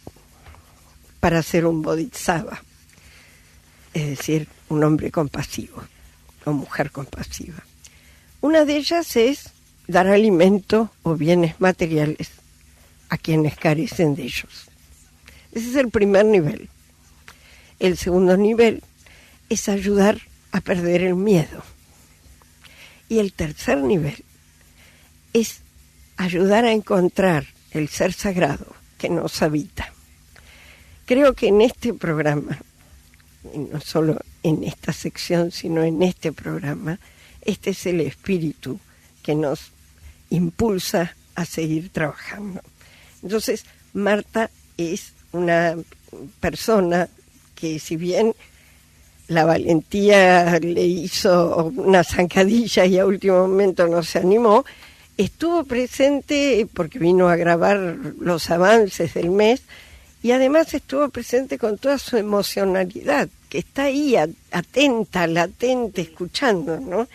para ser un bodhisattva, es decir, un hombre compasivo o mujer compasiva. Una de ellas es dar alimento o bienes materiales a quienes carecen de ellos. Ese es el primer nivel. El segundo nivel es ayudar a perder el miedo. Y el tercer nivel es ayudar a encontrar el ser sagrado que nos habita. Creo que en este programa, y no solo en esta sección, sino en este programa, este es el espíritu que nos impulsa a seguir trabajando. Entonces, Marta es una persona que, si bien la valentía le hizo una zancadilla y a último momento no se animó, estuvo presente porque vino a grabar los avances del mes y además estuvo presente con toda su emocionalidad, que está ahí atenta, latente, escuchando, ¿no?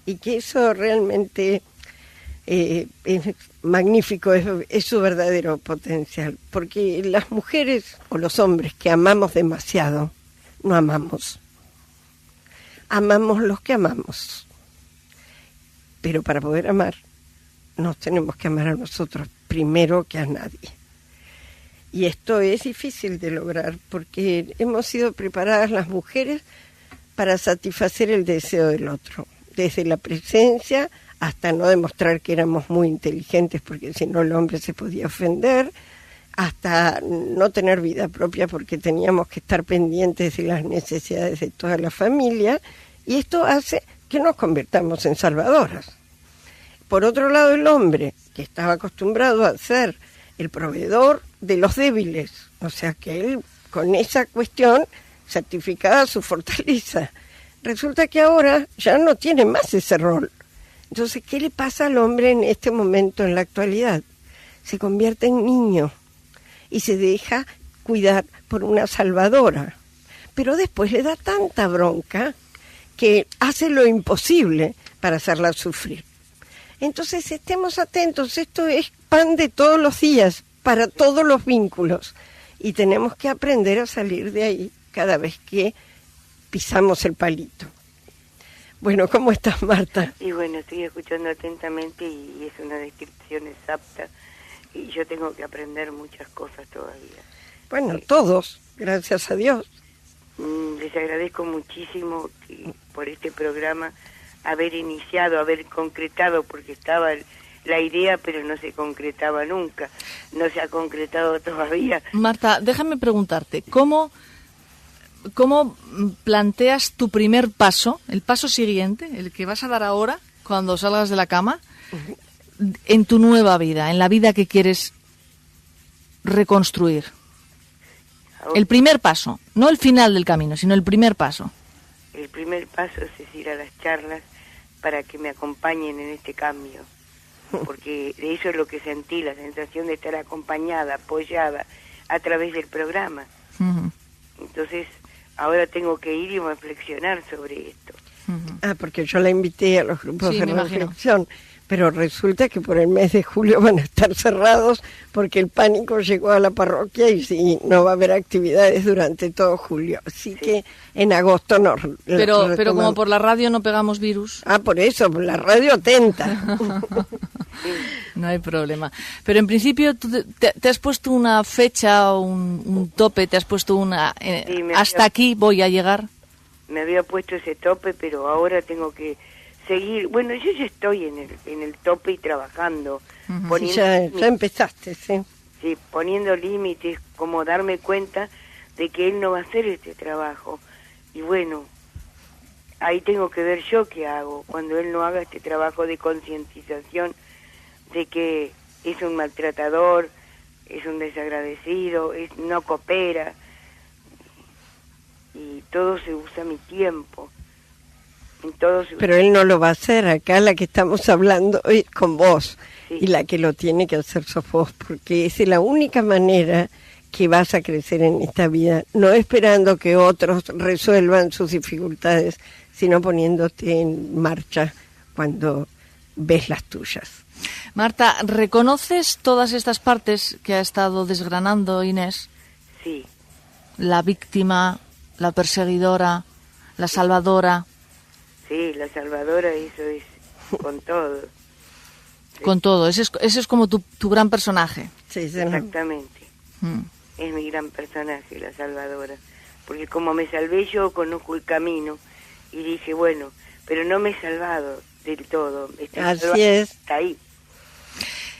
Y que eso realmente es magnífico, es su verdadero potencial, porque las mujeres o los hombres que amamos demasiado, no amamos. Amamos los que amamos. Pero para poder amar, nos tenemos que amar a nosotros primero que a nadie. Y esto es difícil de lograr porque hemos sido preparadas las mujeres para satisfacer el deseo del otro, desde la presencia hasta no demostrar que éramos muy inteligentes porque si no el hombre se podía ofender, hasta no tener vida propia porque teníamos que estar pendientes de las necesidades de toda la familia, y esto hace que nos convirtamos en salvadoras. Por otro lado, el hombre, que estaba acostumbrado a ser el proveedor de los débiles, o sea que él con esa cuestión certificaba su fortaleza. Resulta que ahora ya no tiene más ese rol. Entonces, ¿qué le pasa al hombre en este momento, en la actualidad? Se convierte en niño y se deja cuidar por una salvadora. Pero después le da tanta bronca que hace lo imposible para hacerla sufrir. Entonces, estemos atentos, esto es pan de todos los días, para todos los vínculos, y tenemos que aprender a salir de ahí cada vez que pisamos el palito. Bueno, ¿cómo estás, Marta? Y bueno, estoy escuchando atentamente y es una descripción exacta, y yo tengo que aprender muchas cosas todavía. Bueno, todos, gracias a Dios. Les agradezco muchísimo por este programa, haber iniciado, haber concretado, porque estaba la idea, pero no se concretaba nunca, no se ha concretado todavía. Marta, déjame preguntarte, ¿cómo planteas tu primer paso, el paso siguiente, el que vas a dar ahora, cuando salgas de la cama, en tu nueva vida, en la vida que quieres reconstruir? El primer paso, no el final del camino, sino el primer paso. El primer paso es ir a las charlas para que me acompañen en este cambio, porque de eso es lo que sentí, la sensación de estar acompañada, apoyada a través del programa. Uh-huh. Entonces, ahora tengo que ir y reflexionar sobre esto. Uh-huh. Porque yo la invité a los grupos de reflexión, pero resulta que por el mes de julio van a estar cerrados porque el pánico llegó a la parroquia y no va a haber actividades durante todo julio. Así que en agosto no. Pero como por la radio no pegamos virus. Por eso, por la radio atenta. No hay problema. Pero en principio tú te has puesto una fecha o un tope, te has puesto una... Sí, hasta aquí voy a llegar. Me había puesto ese tope, pero ahora tengo que seguir. Bueno, yo ya estoy en el tope y trabajando. Sí, ya empezaste, sí. Sí, poniendo límites, como darme cuenta de que él no va a hacer este trabajo. Y bueno, ahí tengo que ver yo qué hago cuando él no haga este trabajo de concientización de que es un maltratador, es un desagradecido, no coopera, y todo se usa mi tiempo. Pero él no lo va a hacer. Acá la que estamos hablando es con vos, sí. Y la que lo tiene que hacer sos vos, porque esa es la única manera que vas a crecer en esta vida, no esperando que otros resuelvan sus dificultades, sino poniéndote en marcha cuando ves las tuyas. Marta, ¿reconoces todas estas partes que ha estado desgranando Inés? Sí. La víctima, la perseguidora, la salvadora. Sí, la salvadora, eso es con todo. Sí. Con todo, ese es como tu gran personaje. Sí, exactamente. Es mi gran personaje, la salvadora. Porque como me salvé yo, conozco el camino y dije, bueno, pero no me he salvado del todo. Así es. Está ahí.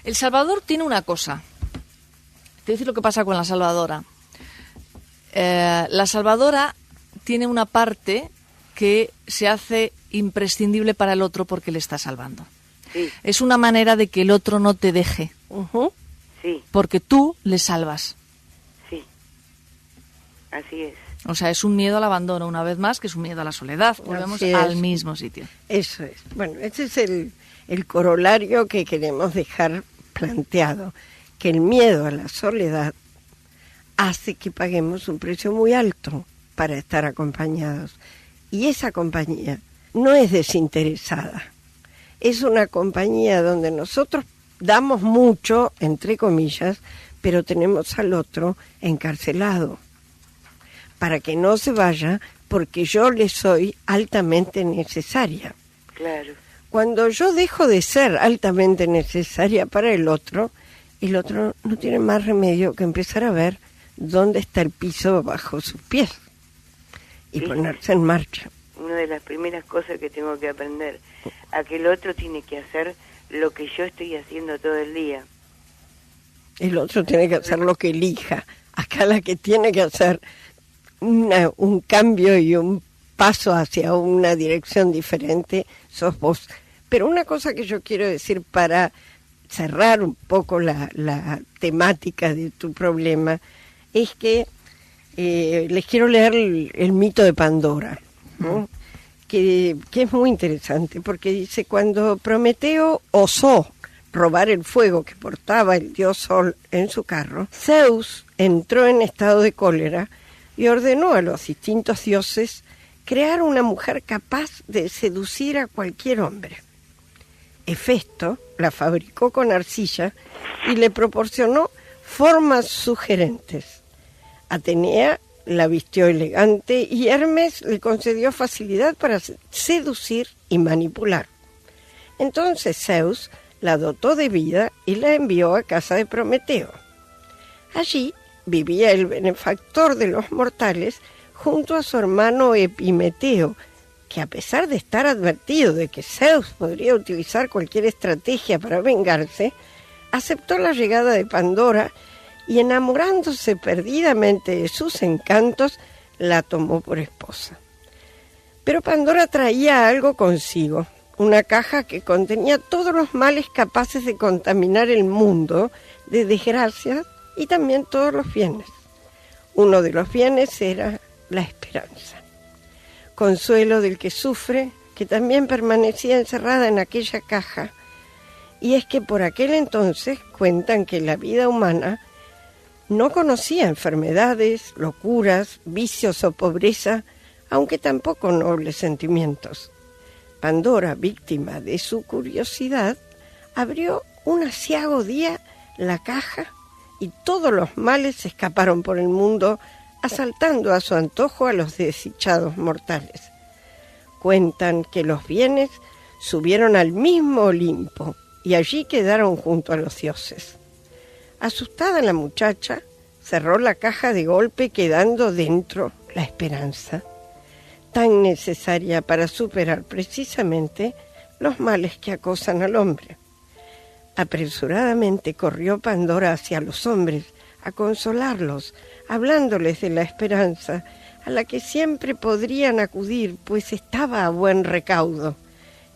El Salvador tiene una cosa. Te voy a decir lo que pasa con la salvadora. La salvadora tiene una parte que se hace imprescindible para el otro porque le está salvando. Sí. Es una manera de que el otro no te deje. Sí. Porque tú le salvas. Sí. Así es. O sea, es un miedo al abandono, una vez más, que es un miedo a la soledad. Volvemos al mismo sitio. Eso es. Bueno, ese es el corolario que queremos dejar planteado, que el miedo a la soledad hace que paguemos un precio muy alto para estar acompañados. Y esa compañía no es desinteresada. Es una compañía donde nosotros damos mucho, entre comillas, pero tenemos al otro encarcelado para que no se vaya porque yo le soy altamente necesaria. Claro. Cuando yo dejo de ser altamente necesaria para el otro no tiene más remedio que empezar a ver dónde está el piso bajo sus pies y ponerse en marcha. Una de las primeras cosas que tengo que aprender, a que el otro tiene que hacer lo que yo estoy haciendo todo el día. El otro tiene que hacer lo que elija. Acá la que tiene que hacer un cambio y un paso hacia una dirección diferente sos vos. Pero una cosa que yo quiero decir para cerrar un poco la temática de tu problema es que les quiero leer el mito de Pandora, ¿no? Que es muy interesante porque dice, cuando Prometeo osó robar el fuego que portaba el dios Sol en su carro, Zeus entró en estado de cólera y ordenó a los distintos dioses crear una mujer capaz de seducir a cualquier hombre. Hefesto la fabricó con arcilla y le proporcionó formas sugerentes. Atenea la vistió elegante y Hermes le concedió facilidad para seducir y manipular. Entonces Zeus la dotó de vida y la envió a casa de Prometeo. Allí vivía el benefactor de los mortales junto a su hermano Epimeteo, que a pesar de estar advertido de que Zeus podría utilizar cualquier estrategia para vengarse, aceptó la llegada de Pandora y, enamorándose perdidamente de sus encantos, la tomó por esposa. Pero Pandora traía algo consigo, una caja que contenía todos los males capaces de contaminar el mundo de desgracias y también todos los bienes. Uno de los bienes era la esperanza, consuelo del que sufre, que también permanecía encerrada en aquella caja. Y es que por aquel entonces cuentan que la vida humana no conocía enfermedades, locuras, vicios o pobreza, aunque tampoco nobles sentimientos. Pandora, víctima de su curiosidad, abrió un aciago día la caja y todos los males escaparon por el mundo, asaltando a su antojo a los desdichados mortales. Cuentan que los bienes subieron al mismo Olimpo y allí quedaron junto a los dioses. Asustada la muchacha, cerró la caja de golpe, quedando dentro la esperanza, tan necesaria para superar precisamente los males que acosan al hombre. Apresuradamente corrió Pandora hacia los hombres, a consolarlos, hablándoles de la esperanza, a la que siempre podrían acudir, pues estaba a buen recaudo.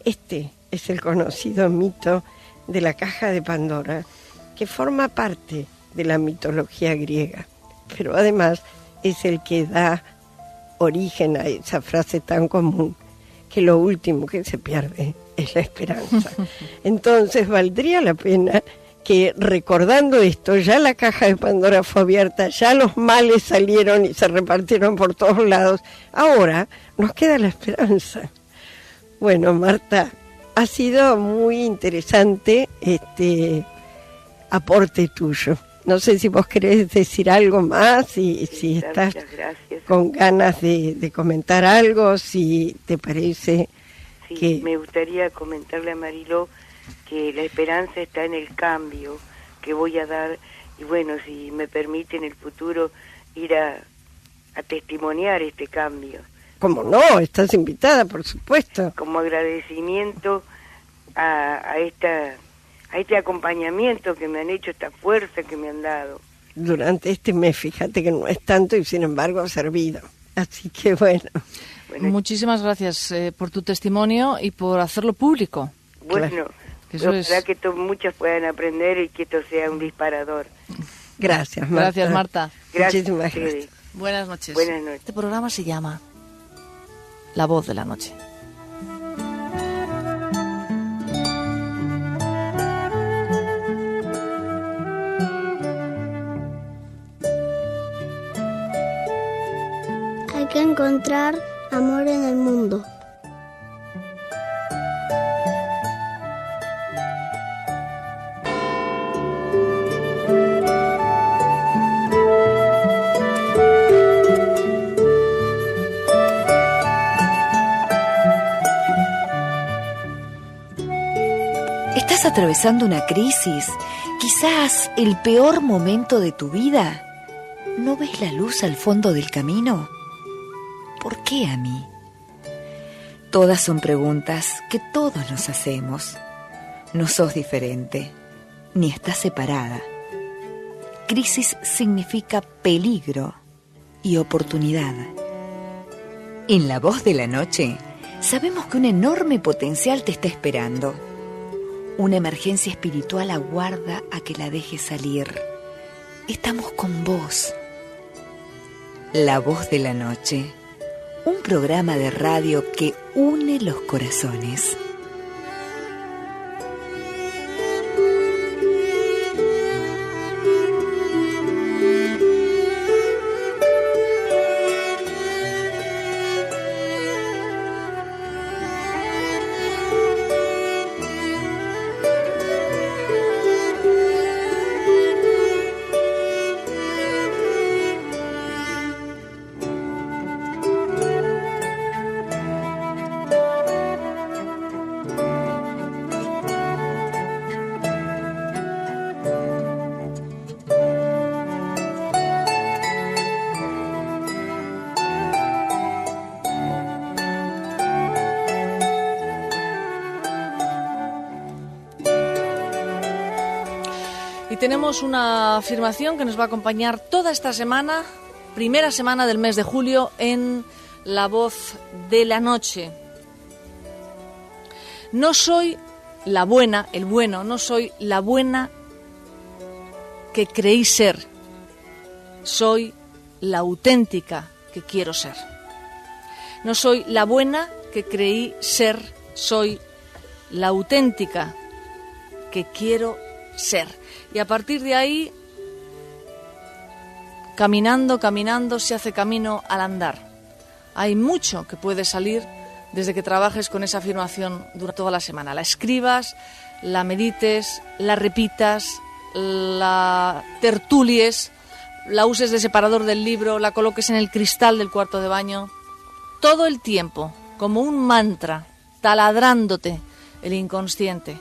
Este es el conocido mito de la caja de Pandora, que forma parte de la mitología griega, pero además es el que da origen a esa frase tan común, que lo último que se pierde es la esperanza. Entonces valdría la pena que, recordando esto, ya la caja de Pandora fue abierta, ya los males salieron y se repartieron por todos lados, ahora nos queda la esperanza. Bueno, Marta, ha sido muy interesante este aporte tuyo. No sé si vos querés decir algo más, si estás con ganas de comentar algo, si te parece que... Me gustaría comentarle a Mariló que la esperanza está en el cambio que voy a dar, y bueno, si me permite en el futuro ir a testimoniar este cambio. ¿Cómo no? Estás invitada, por supuesto. Como agradecimiento a este acompañamiento que me han hecho, esta fuerza que me han dado. Durante este mes, fíjate que no es tanto y sin embargo ha servido. Así que bueno. Muchísimas gracias por tu testimonio y por hacerlo público. Bueno, ojalá que muchos puedan aprender y que esto sea un disparador. Gracias, Marta. Gracias, Marta. Muchísimas gracias. Buenas noches. Buenas noches. Este programa se llama La Voz de la Noche. Hay que encontrar amor en el mundo. ¿Estás atravesando una crisis? ¿Quizás el peor momento de tu vida? ¿No ves la luz al fondo del camino? ¿Por qué a mí? Todas son preguntas que todos nos hacemos. No sos diferente, ni estás separada. Crisis significa peligro y oportunidad. En La Voz de la Noche, sabemos que un enorme potencial te está esperando. Una emergencia espiritual aguarda a que la dejes salir. Estamos con vos. La Voz de la Noche, un programa de radio que une los corazones. Tenemos una afirmación que nos va a acompañar toda esta semana, primera semana del mes de julio, en La Voz de la Noche. No soy la buena, el bueno, no soy la buena que creí ser. Soy la auténtica que quiero ser. No soy la buena que creí ser, soy la auténtica que quiero ser. Y a partir de ahí, caminando, se hace camino al andar. Hay mucho que puede salir desde que trabajes con esa afirmación durante toda la semana. La escribas, la medites, la repitas, la tertulies, la uses de separador del libro, la coloques en el cristal del cuarto de baño. Todo el tiempo, como un mantra, taladrándote el inconsciente.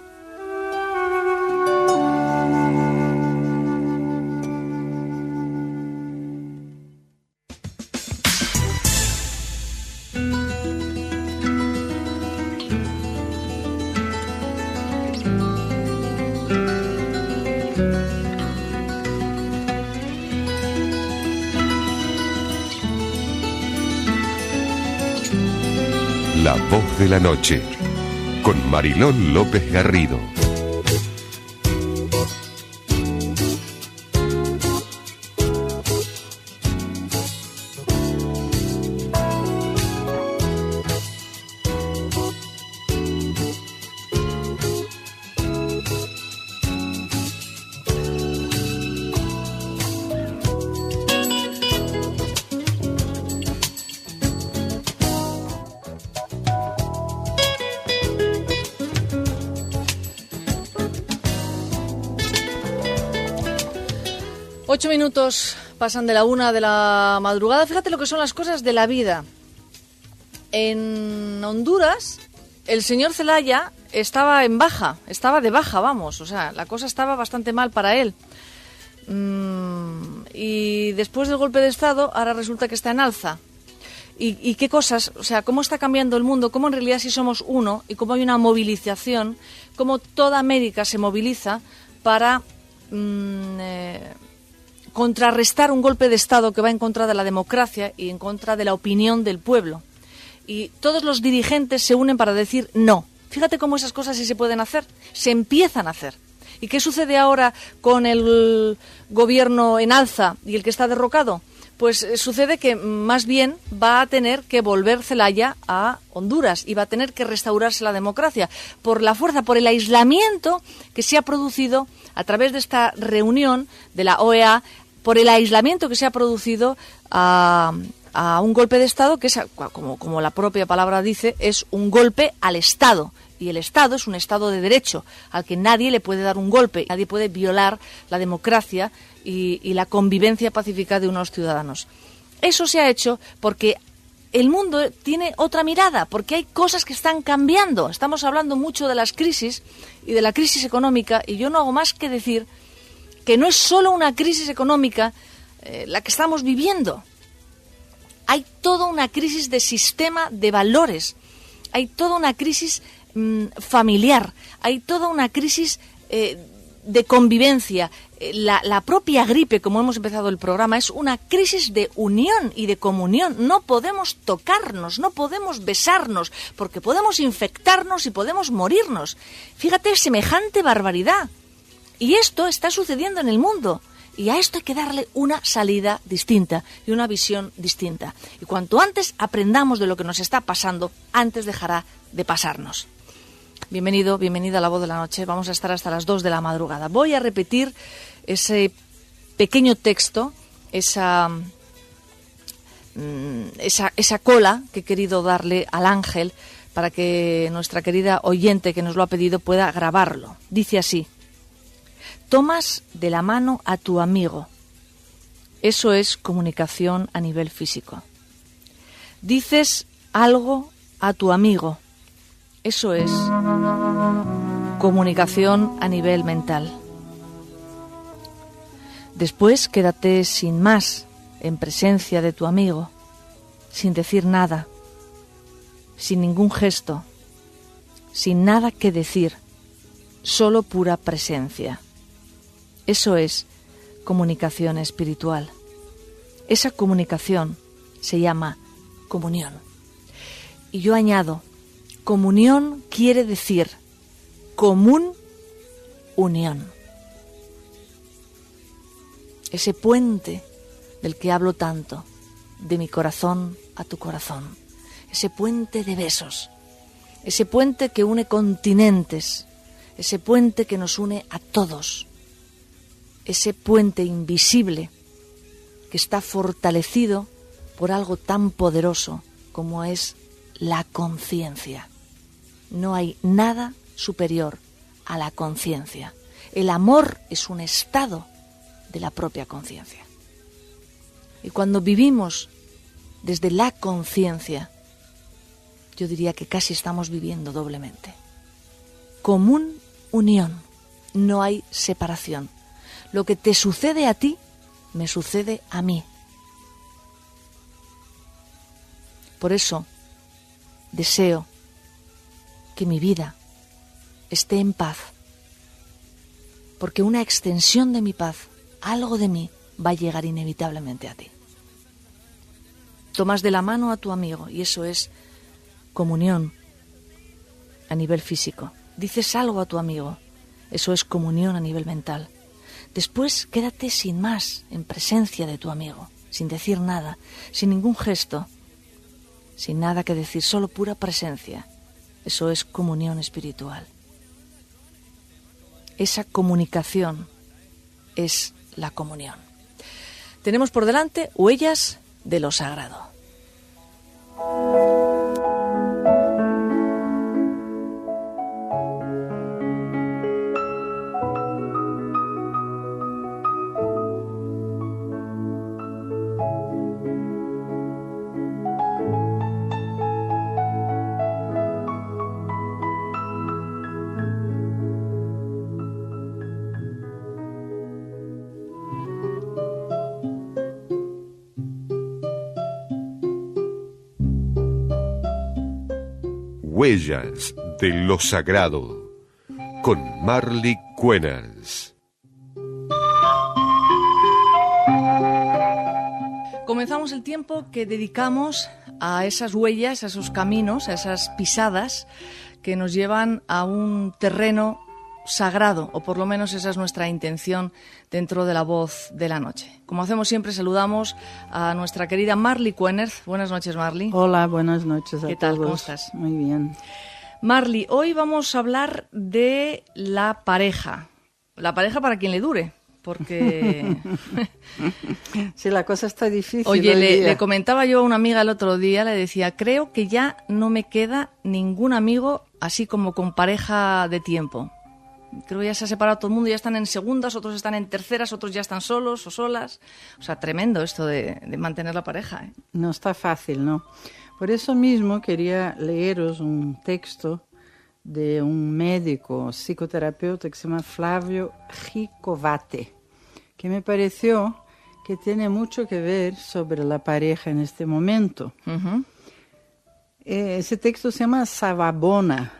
La voz de la noche, con Mariló López Garrido. Ocho minutos pasan de la 1 de la madrugada. Fíjate lo que son las cosas de la vida. En Honduras, el señor Zelaya estaba en baja, estaba de baja, vamos. O sea, la cosa estaba bastante mal para él. Y después del golpe de Estado, ahora resulta que está en alza. ¿Y qué cosas? O sea, cómo está cambiando el mundo, cómo en realidad sí somos uno y cómo hay una movilización, cómo toda América se moviliza para contrarrestar un golpe de Estado que va en contra de la democracia y en contra de la opinión del pueblo. Y todos los dirigentes se unen para decir no. Fíjate cómo esas cosas sí se pueden hacer, se empiezan a hacer. ¿Y qué sucede ahora con el gobierno en alza y el que está derrocado? Pues sucede que más bien va a tener que volver Zelaya a Honduras y va a tener que restaurarse la democracia por la fuerza, por el aislamiento que se ha producido a través de esta reunión de la OEA, por el aislamiento que se ha producido a un golpe de Estado que es, como la propia palabra dice, es un golpe al Estado. Y el Estado es un Estado de derecho, al que nadie le puede dar un golpe, nadie puede violar la democracia y la convivencia pacífica de unos ciudadanos. Eso se ha hecho porque el mundo tiene otra mirada, porque hay cosas que están cambiando. Estamos hablando mucho de las crisis y de la crisis económica, y yo no hago más que decir que no es solo una crisis económica la que estamos viviendo. Hay toda una crisis de sistema de valores, hay toda una crisis familiar, hay toda una crisis de convivencia. La propia gripe, como hemos empezado el programa, es una crisis de unión y de comunión. No podemos tocarnos, no podemos besarnos, porque podemos infectarnos y podemos morirnos. Fíjate, semejante barbaridad. Y esto está sucediendo en el mundo. Y a esto hay que darle una salida distinta y una visión distinta. Y cuanto antes aprendamos de lo que nos está pasando, antes dejará de pasarnos. Bienvenido, bienvenida a La Voz de la Noche. Vamos a estar hasta las 2 de la madrugada. Voy a repetir ese pequeño texto, esa cola que he querido darle al ángel para que nuestra querida oyente que nos lo ha pedido pueda grabarlo. Dice así: tomas de la mano a tu amigo. Eso es comunicación a nivel físico. Dices algo a tu amigo. Eso es comunicación a nivel mental. Después quédate sin más en presencia de tu amigo, sin decir nada, sin ningún gesto, sin nada que decir, solo pura presencia. Eso es comunicación espiritual. Esa comunicación se llama comunión. Y yo añado, comunión quiere decir común unión. Ese puente del que hablo tanto, de mi corazón a tu corazón. Ese puente de besos. Ese puente que une continentes. Ese puente que nos une a todos. Ese puente invisible que está fortalecido por algo tan poderoso como es la conciencia. No hay nada superior a la conciencia. El amor es un estado de la propia conciencia. Y cuando vivimos desde la conciencia, yo diría que casi estamos viviendo doblemente. Común unión, no hay separación. Lo que te sucede a ti, me sucede a mí. Por eso, deseo que mi vida esté en paz, porque una extensión de mi paz, algo de mí, va a llegar inevitablemente a ti. Tomas de la mano a tu amigo y eso es comunión a nivel físico. Dices algo a tu amigo, eso es comunión a nivel mental. Después quédate sin más, en presencia de tu amigo, sin decir nada, sin ningún gesto, sin nada que decir, solo pura presencia. Eso es comunión espiritual. Esa comunicación es la comunión. Tenemos por delante huellas de lo sagrado. Huellas de lo sagrado, con Marley Cuenars. Comenzamos el tiempo que dedicamos a esas huellas, a esos caminos, a esas pisadas que nos llevan a un terreno sagrado, o por lo menos esa es nuestra intención dentro de La Voz de la Noche. Como hacemos siempre, saludamos a nuestra querida Marley Cuenars. Buenas noches, Marley. Hola, buenas noches a todos. ¿Qué tal? ¿Cómo estás? Muy bien. Marley, hoy vamos a hablar de la pareja. La pareja para quien le dure, porque... Sí, la cosa está difícil. Oye, le comentaba yo a una amiga el otro día, le decía, creo que ya no me queda ningún amigo así como con pareja de tiempo. Creo que ya se ha separado todo el mundo, ya están en segundas, otros están en terceras, otros ya están solos o solas. O sea, tremendo esto de mantener la pareja, ¿eh? No está fácil, ¿no? Por eso mismo quería leeros un texto de un médico psicoterapeuta que se llama Flavio Gicovate, que me pareció que tiene mucho que ver sobre la pareja en este momento. Uh-huh. Ese texto se llama Savabona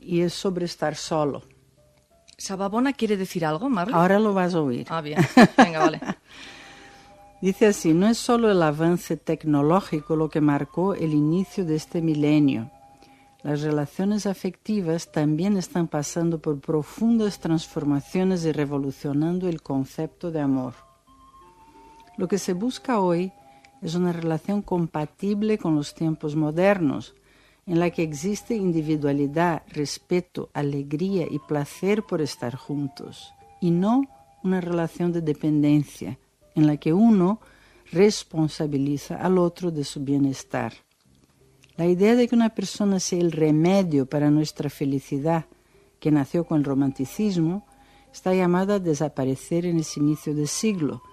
y es sobre estar solo. ¿Sababona quiere decir algo, Marley? Ahora lo vas a oír. Ah, bien. Venga, vale. Dice así, no es solo el avance tecnológico lo que marcó el inicio de este milenio. Las relaciones afectivas también están pasando por profundas transformaciones y revolucionando el concepto de amor. Lo que se busca hoy es una relación compatible con los tiempos modernos, en la que existe individualidad, respeto, alegría y placer por estar juntos, y no una relación de dependencia, en la que uno responsabiliza al otro de su bienestar. La idea de que una persona sea el remedio para nuestra felicidad, que nació con el romanticismo, está llamada a desaparecer en ese inicio de siglo.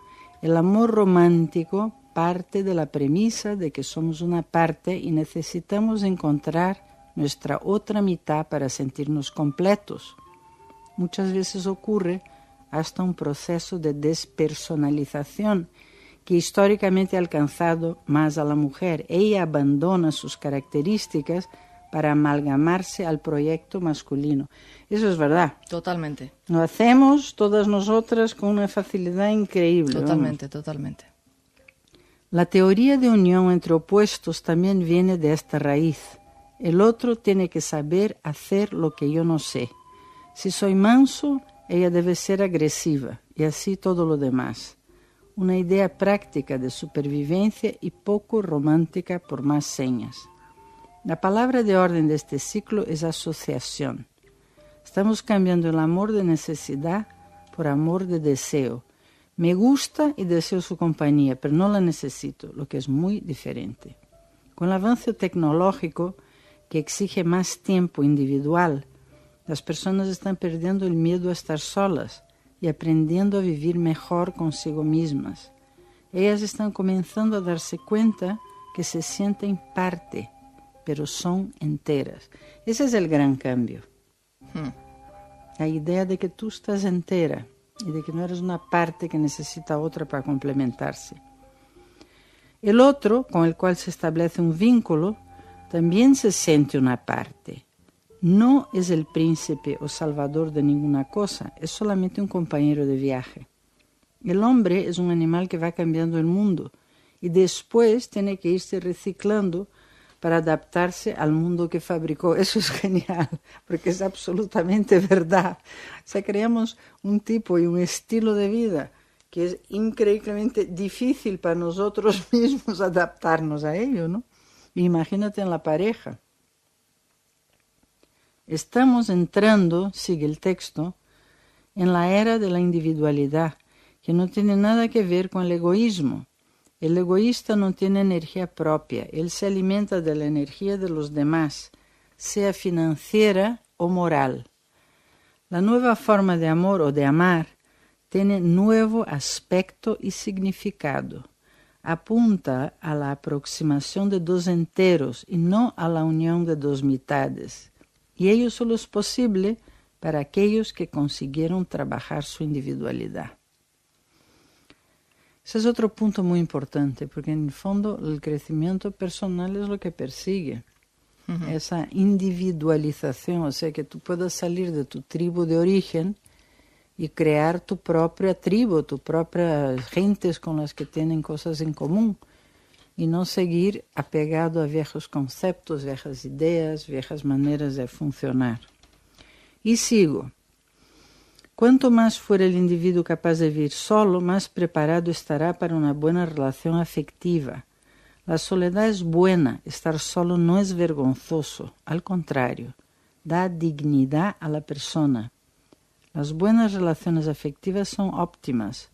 El amor romántico parte de la premisa de que somos una parte y necesitamos encontrar nuestra otra mitad para sentirnos completos. Muchas veces ocurre hasta un proceso de despersonalización que históricamente ha alcanzado más a la mujer. Ella abandona sus características para amalgamarse al proyecto masculino. Eso es verdad. Totalmente. Lo hacemos todas nosotras con una facilidad increíble. Totalmente, ¿no? totalmente. La teoría de unión entre opuestos también viene de esta raíz. El otro tiene que saber hacer lo que yo no sé. Si soy manso, ella debe ser agresiva, y así todo lo demás. Una idea práctica de supervivencia y poco romántica por más señas. La palabra de orden de este ciclo es asociación. Estamos cambiando el amor de necesidad por amor de deseo. Me gusta y deseo su compañía, pero no la necesito, lo que es muy diferente. Con el avance tecnológico, que exige más tiempo individual, las personas están perdiendo el miedo a estar solas y aprendiendo a vivir mejor consigo mismas. Ellas están comenzando a darse cuenta que se sienten parte, pero son enteras. Ese es el gran cambio. La idea de que tú estás entera y de que no eres una parte que necesita otra para complementarse. El otro, con el cual se establece un vínculo, también se siente una parte. No es el príncipe o salvador de ninguna cosa, es solamente un compañero de viaje. El hombre es un animal que va cambiando el mundo y después tiene que irse reciclando para adaptarse al mundo que fabricó. Eso es genial, porque es absolutamente verdad. O sea, creamos un tipo y un estilo de vida que es increíblemente difícil para nosotros mismos adaptarnos a ello, ¿no? Imagínate en la pareja. Estamos entrando, sigue el texto, en la era de la individualidad, que no tiene nada que ver con el egoísmo. El egoísta no tiene energía propia, él se alimenta de la energía de los demás, sea financiera o moral. La nueva forma de amor o de amar tiene nuevo aspecto y significado. Apunta a la aproximación de dos enteros y no a la unión de dos mitades. Y ello solo es posible para aquellos que consiguieron trabajar su individualidad. Ese es otro punto muy importante, porque en el fondo el crecimiento personal es lo que persigue. Esa individualización, o sea, que tú puedas salir de tu tribu de origen y crear tu propia tribu, tus propias gentes con las que tienen cosas en común, y no seguir apegado a viejos conceptos, viejas ideas, viejas maneras de funcionar. Y sigo. Cuanto más fuera el individuo capaz de vivir solo, más preparado estará para una buena relación afectiva. La soledad es buena, estar solo no es vergonzoso, al contrario, da dignidad a la persona. Las buenas relaciones afectivas son óptimas,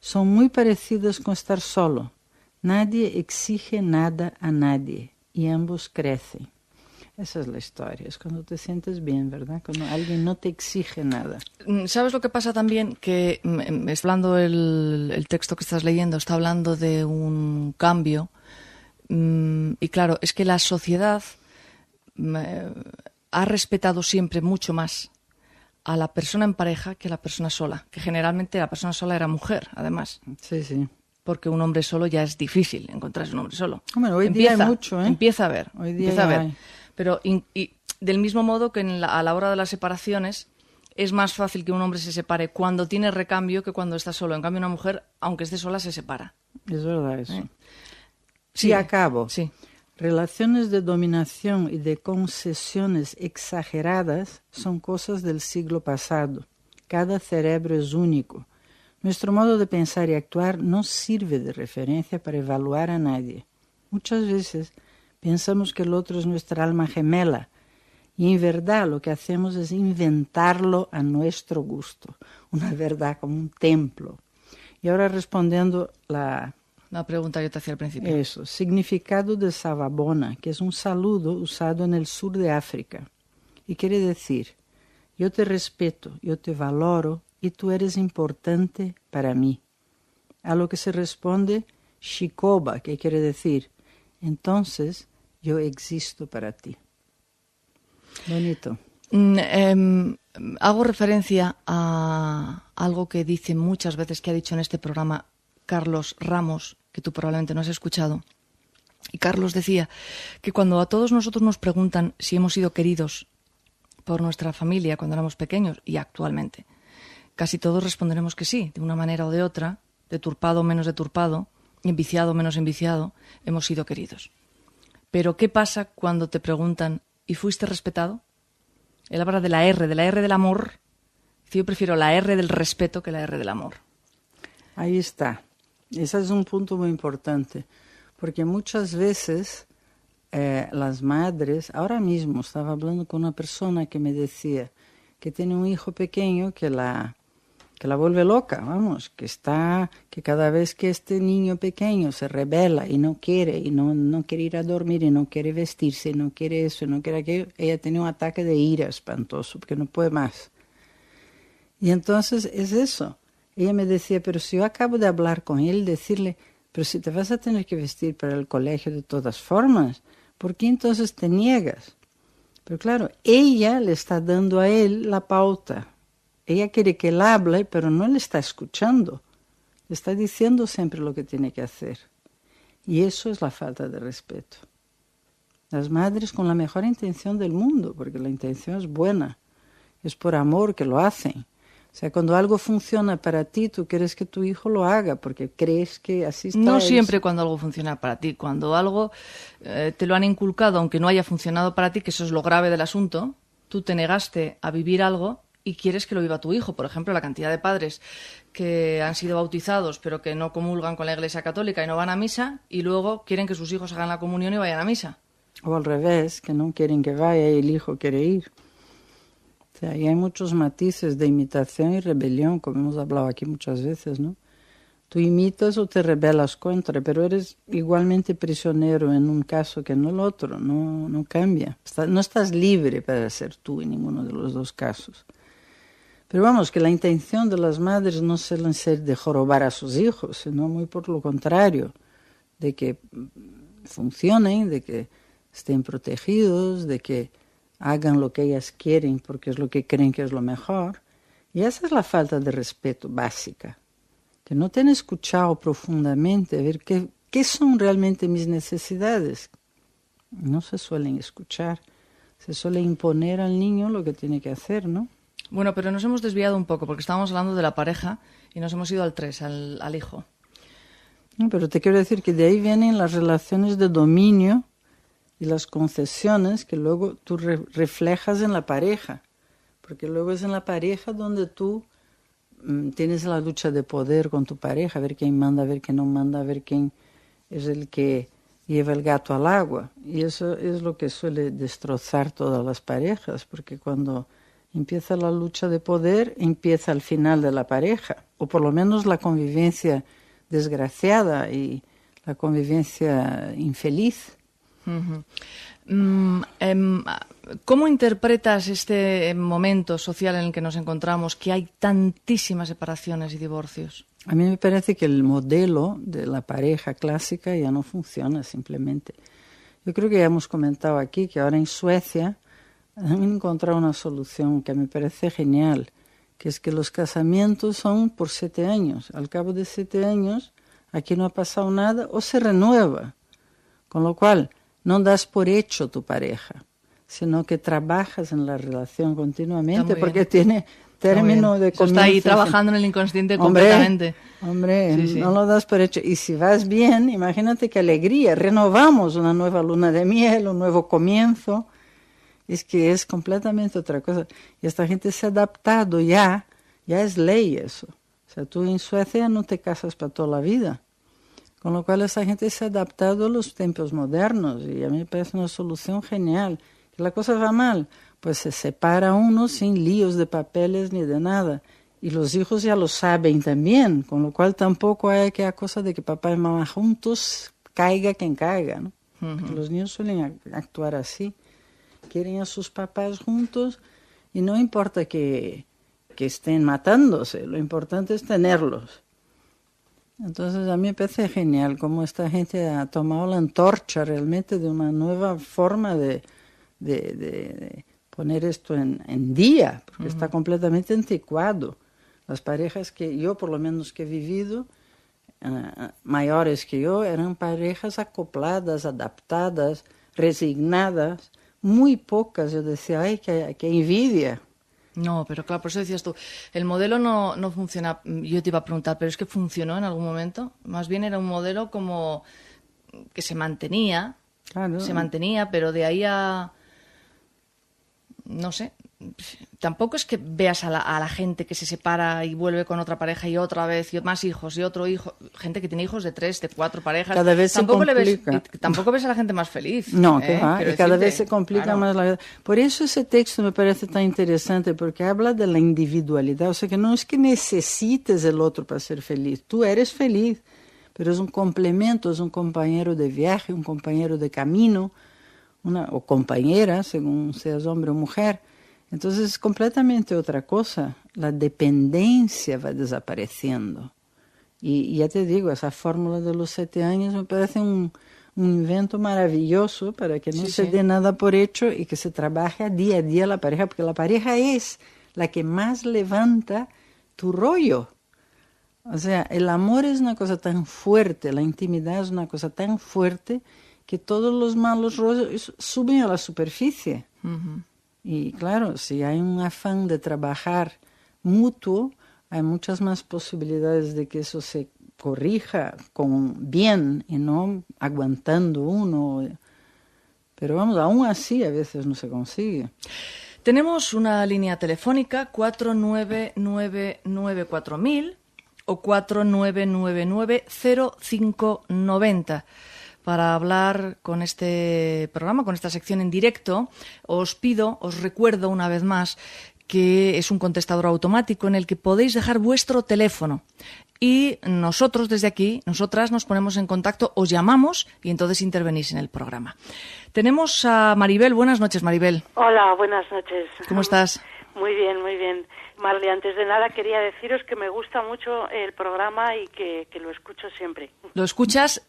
son muy parecidas con estar solo. Nadie exige nada a nadie y ambos crecen. Esa es la historia, es cuando te sientes bien, ¿verdad? Cuando alguien no te exige nada. ¿Sabes lo que pasa también? Que está hablando el texto que estás leyendo, está hablando de un cambio. Y claro, es que la sociedad ha respetado siempre mucho más a la persona en pareja que a la persona sola. Que generalmente la persona sola era mujer, además. Sí, sí. Porque un hombre solo ya es difícil encontrarse un hombre solo. Bueno, hoy día hay mucho, ¿eh? Empieza a ver. Hoy día empieza a ver. Pero y del mismo modo que a la hora de las separaciones es más fácil que un hombre se separe cuando tiene recambio que cuando está solo. En cambio, una mujer, aunque esté sola, se separa. Es verdad eso. Sí, y acabo. Sí. Relaciones de dominación y de concesiones exageradas son cosas del siglo pasado. Cada cerebro es único. Nuestro modo de pensar y actuar no sirve de referencia para evaluar a nadie. Muchas veces pensamos que el otro es nuestra alma gemela y en verdad lo que hacemos es inventarlo a nuestro gusto, una verdad como un templo. Y ahora respondiendo la pregunta que te hacía al principio. Eso, significado de Savabona, que es un saludo usado en el sur de África. Y quiere decir, yo te respeto, yo te valoro y tú eres importante para mí. A lo que se responde Shikoba, que quiere decir, entonces yo existo para ti. Bonito. Hago referencia a algo que dice muchas veces, que ha dicho en este programa Carlos Ramos, que tú probablemente no has escuchado. Y Carlos decía que cuando a todos nosotros nos preguntan si hemos sido queridos por nuestra familia cuando éramos pequeños y actualmente, casi todos responderemos que sí, de una manera o de otra, deturpado o menos deturpado, enviciado o menos enviciado, hemos sido queridos. Pero ¿qué pasa cuando te preguntan ¿y fuiste respetado? Él habla de la R del amor. Yo prefiero la R del respeto que la R del amor. Ahí está. Ese es un punto muy importante, porque muchas veces las madres, ahora mismo estaba hablando con una persona que me decía que tiene un hijo pequeño que la vuelve loca, vamos, que cada vez que este niño pequeño se rebela y no quiere ir a dormir y no quiere vestirse, y no quiere eso, y no quiere aquello, ella tiene un ataque de ira espantoso porque no puede más. Y entonces es eso. Ella me decía, pero si yo acabo de hablar con él, decirle, pero si te vas a tener que vestir para el colegio de todas formas, ¿por qué entonces te niegas? Pero claro, ella le está dando a él la pauta. Ella quiere que él hable, pero no le está escuchando. Le está diciendo siempre lo que tiene que hacer. Y eso es la falta de respeto. Las madres con la mejor intención del mundo, porque la intención es buena, es por amor que lo hacen. O sea, cuando algo funciona para ti, tú quieres que tu hijo lo haga porque crees que así está. No siempre cuando algo funciona para ti. Cuando algo te lo han inculcado, aunque no haya funcionado para ti, que eso es lo grave del asunto, tú te negaste a vivir algo y quieres que lo viva tu hijo. Por ejemplo, la cantidad de padres que han sido bautizados pero que no comulgan con la Iglesia Católica y no van a misa y luego quieren que sus hijos hagan la comunión y vayan a misa. O al revés, que no quieren que vaya y el hijo quiere ir. O sea, y hay muchos matices de imitación y rebelión, como hemos hablado aquí muchas veces, ¿no? Tú imitas o te rebelas contra, pero eres igualmente prisionero en un caso que en el otro, no cambia. No estás libre para ser tú en ninguno de los dos casos. Pero vamos, que la intención de las madres no suele ser de jorobar a sus hijos, sino muy por lo contrario, de que funcionen, de que estén protegidos, de que hagan lo que ellas quieren porque es lo que creen que es lo mejor. Y esa es la falta de respeto básica, que no te han escuchado profundamente, a ver qué son realmente mis necesidades. No se suelen escuchar, se suele imponer al niño lo que tiene que hacer, ¿no? Bueno, pero nos hemos desviado un poco porque estábamos hablando de la pareja y nos hemos ido al 3, al hijo. No, pero te quiero decir que de ahí vienen las relaciones de dominio y las concesiones que luego tú reflejas en la pareja, porque luego es en la pareja donde tú tienes la lucha de poder con tu pareja, a ver quién manda, a ver quién no manda, a ver quién es el que lleva el gato al agua. Y eso es lo que suele destrozar todas las parejas, porque cuando empieza la lucha de poder, empieza el final de la pareja, o por lo menos la convivencia desgraciada y la convivencia infeliz. Uh-huh. ¿Cómo interpretas este momento social en el que nos encontramos, que hay tantísimas separaciones y divorcios? A mí me parece que el modelo de la pareja clásica ya no funciona simplemente. Yo creo que ya hemos comentado aquí que ahora en Suecia han encontrado una solución que me parece genial, que es que los casamientos son por 7 años. Al cabo de 7 años, aquí no ha pasado nada o se renueva. Con lo cual, no das por hecho tu pareja, sino que trabajas en la relación continuamente porque tiene término de comienzo. Está ahí trabajando en el inconsciente completamente. Hombre, sí. No lo das por hecho. Y si vas bien, imagínate qué alegría. Renovamos una nueva luna de miel, un nuevo comienzo. Es que es completamente otra cosa. Y esta gente se ha adaptado ya es ley eso. O sea, tú en Suecia no te casas para toda la vida. Con lo cual esa gente se ha adaptado a los tiempos modernos y a mí me parece una solución genial. Que la cosa va mal, pues se separa uno sin líos de papeles ni de nada. Y los hijos ya lo saben también, con lo cual tampoco hay aquella cosa de que papá y mamá juntos caiga quien caiga, ¿no? Uh-huh. Los niños suelen actuar así. Quieren a sus papás juntos y no importa que estén matándose, lo importante es tenerlos. Entonces a mí me parece genial cómo esta gente ha tomado la antorcha realmente de una nueva forma de poner esto en día, porque está completamente anticuado. Las parejas que yo, por lo menos que he vivido, mayores que yo, eran parejas acopladas, adaptadas, resignadas, muy pocas. Yo decía, ay, qué envidia. No, pero claro, por eso decías tú, el modelo no funciona. Yo te iba a preguntar, ¿pero es que funcionó en algún momento? Más bien era un modelo como que se mantenía, claro. Se mantenía, pero de ahí a... No sé, tampoco es que veas a la gente que se separa y vuelve con otra pareja y otra vez, y más hijos, y otro hijo, gente que tiene hijos de 3, de 4 parejas. Cada vez tampoco se complica. Tampoco ves a la gente más feliz. No, que va, y cada vez se complica claro. más la vida. Por eso ese texto me parece tan interesante, porque habla de la individualidad, o sea que no es que necesites el otro para ser feliz, tú eres feliz, pero es un complemento, es un compañero de viaje, un compañero de camino, o compañera, según seas hombre o mujer. Entonces es completamente otra cosa. La dependencia va desapareciendo. Y ya te digo, esa fórmula de los 7 años me parece un invento maravilloso para que no se dé nada por hecho y que se trabaje día a día la pareja, porque la pareja es la que más levanta tu rollo. O sea, el amor es una cosa tan fuerte, la intimidad es una cosa tan fuerte que todos los malos rollos suben a la superficie. Uh-huh. Y claro, si hay un afán de trabajar mutuo, hay muchas más posibilidades de que eso se corrija con bien y no aguantando uno. Pero vamos, aún así a veces no se consigue. Tenemos una línea telefónica 49994000 o 49990590. Para hablar con este programa, con esta sección en directo, os recuerdo una vez más que es un contestador automático en el que podéis dejar vuestro teléfono. Y nosotros desde aquí, nosotras nos ponemos en contacto, os llamamos y entonces intervenís en el programa. Tenemos a Maribel. Buenas noches, Maribel. Hola, buenas noches. ¿Cómo estás? Muy bien, muy bien. Marley, antes de nada quería deciros que me gusta mucho el programa y que lo escucho siempre. ¿Lo escuchas?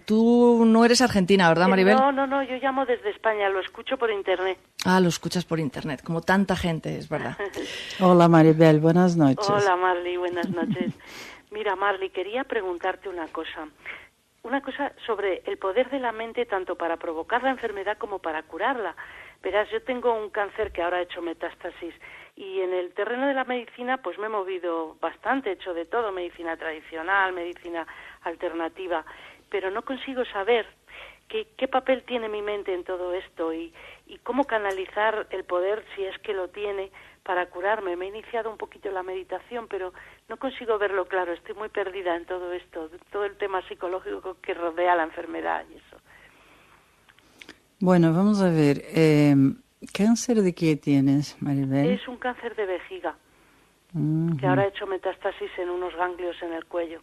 Tú no eres argentina, ¿verdad, Maribel? No, yo llamo desde España, lo escucho por internet. Ah, lo escuchas por internet, como tanta gente, es verdad. Hola, Maribel, buenas noches. Hola, Marley, buenas noches. Mira, Marley, quería preguntarte una cosa sobre el poder de la mente tanto para provocar la enfermedad como para curarla. Verás, yo tengo un cáncer que ahora ha hecho metástasis y en el terreno de la medicina pues me he movido bastante, he hecho de todo, medicina tradicional, medicina alternativa, pero no consigo saber qué papel tiene mi mente en todo esto y cómo canalizar el poder, si es que lo tiene, para curarme. Me he iniciado un poquito la meditación, pero no consigo verlo claro, estoy muy perdida en todo esto, todo el tema psicológico que rodea la enfermedad y eso. Bueno, vamos a ver, ¿cáncer de qué tienes, Maribel? Es un cáncer de vejiga, que ahora ha hecho metástasis en unos ganglios en el cuello.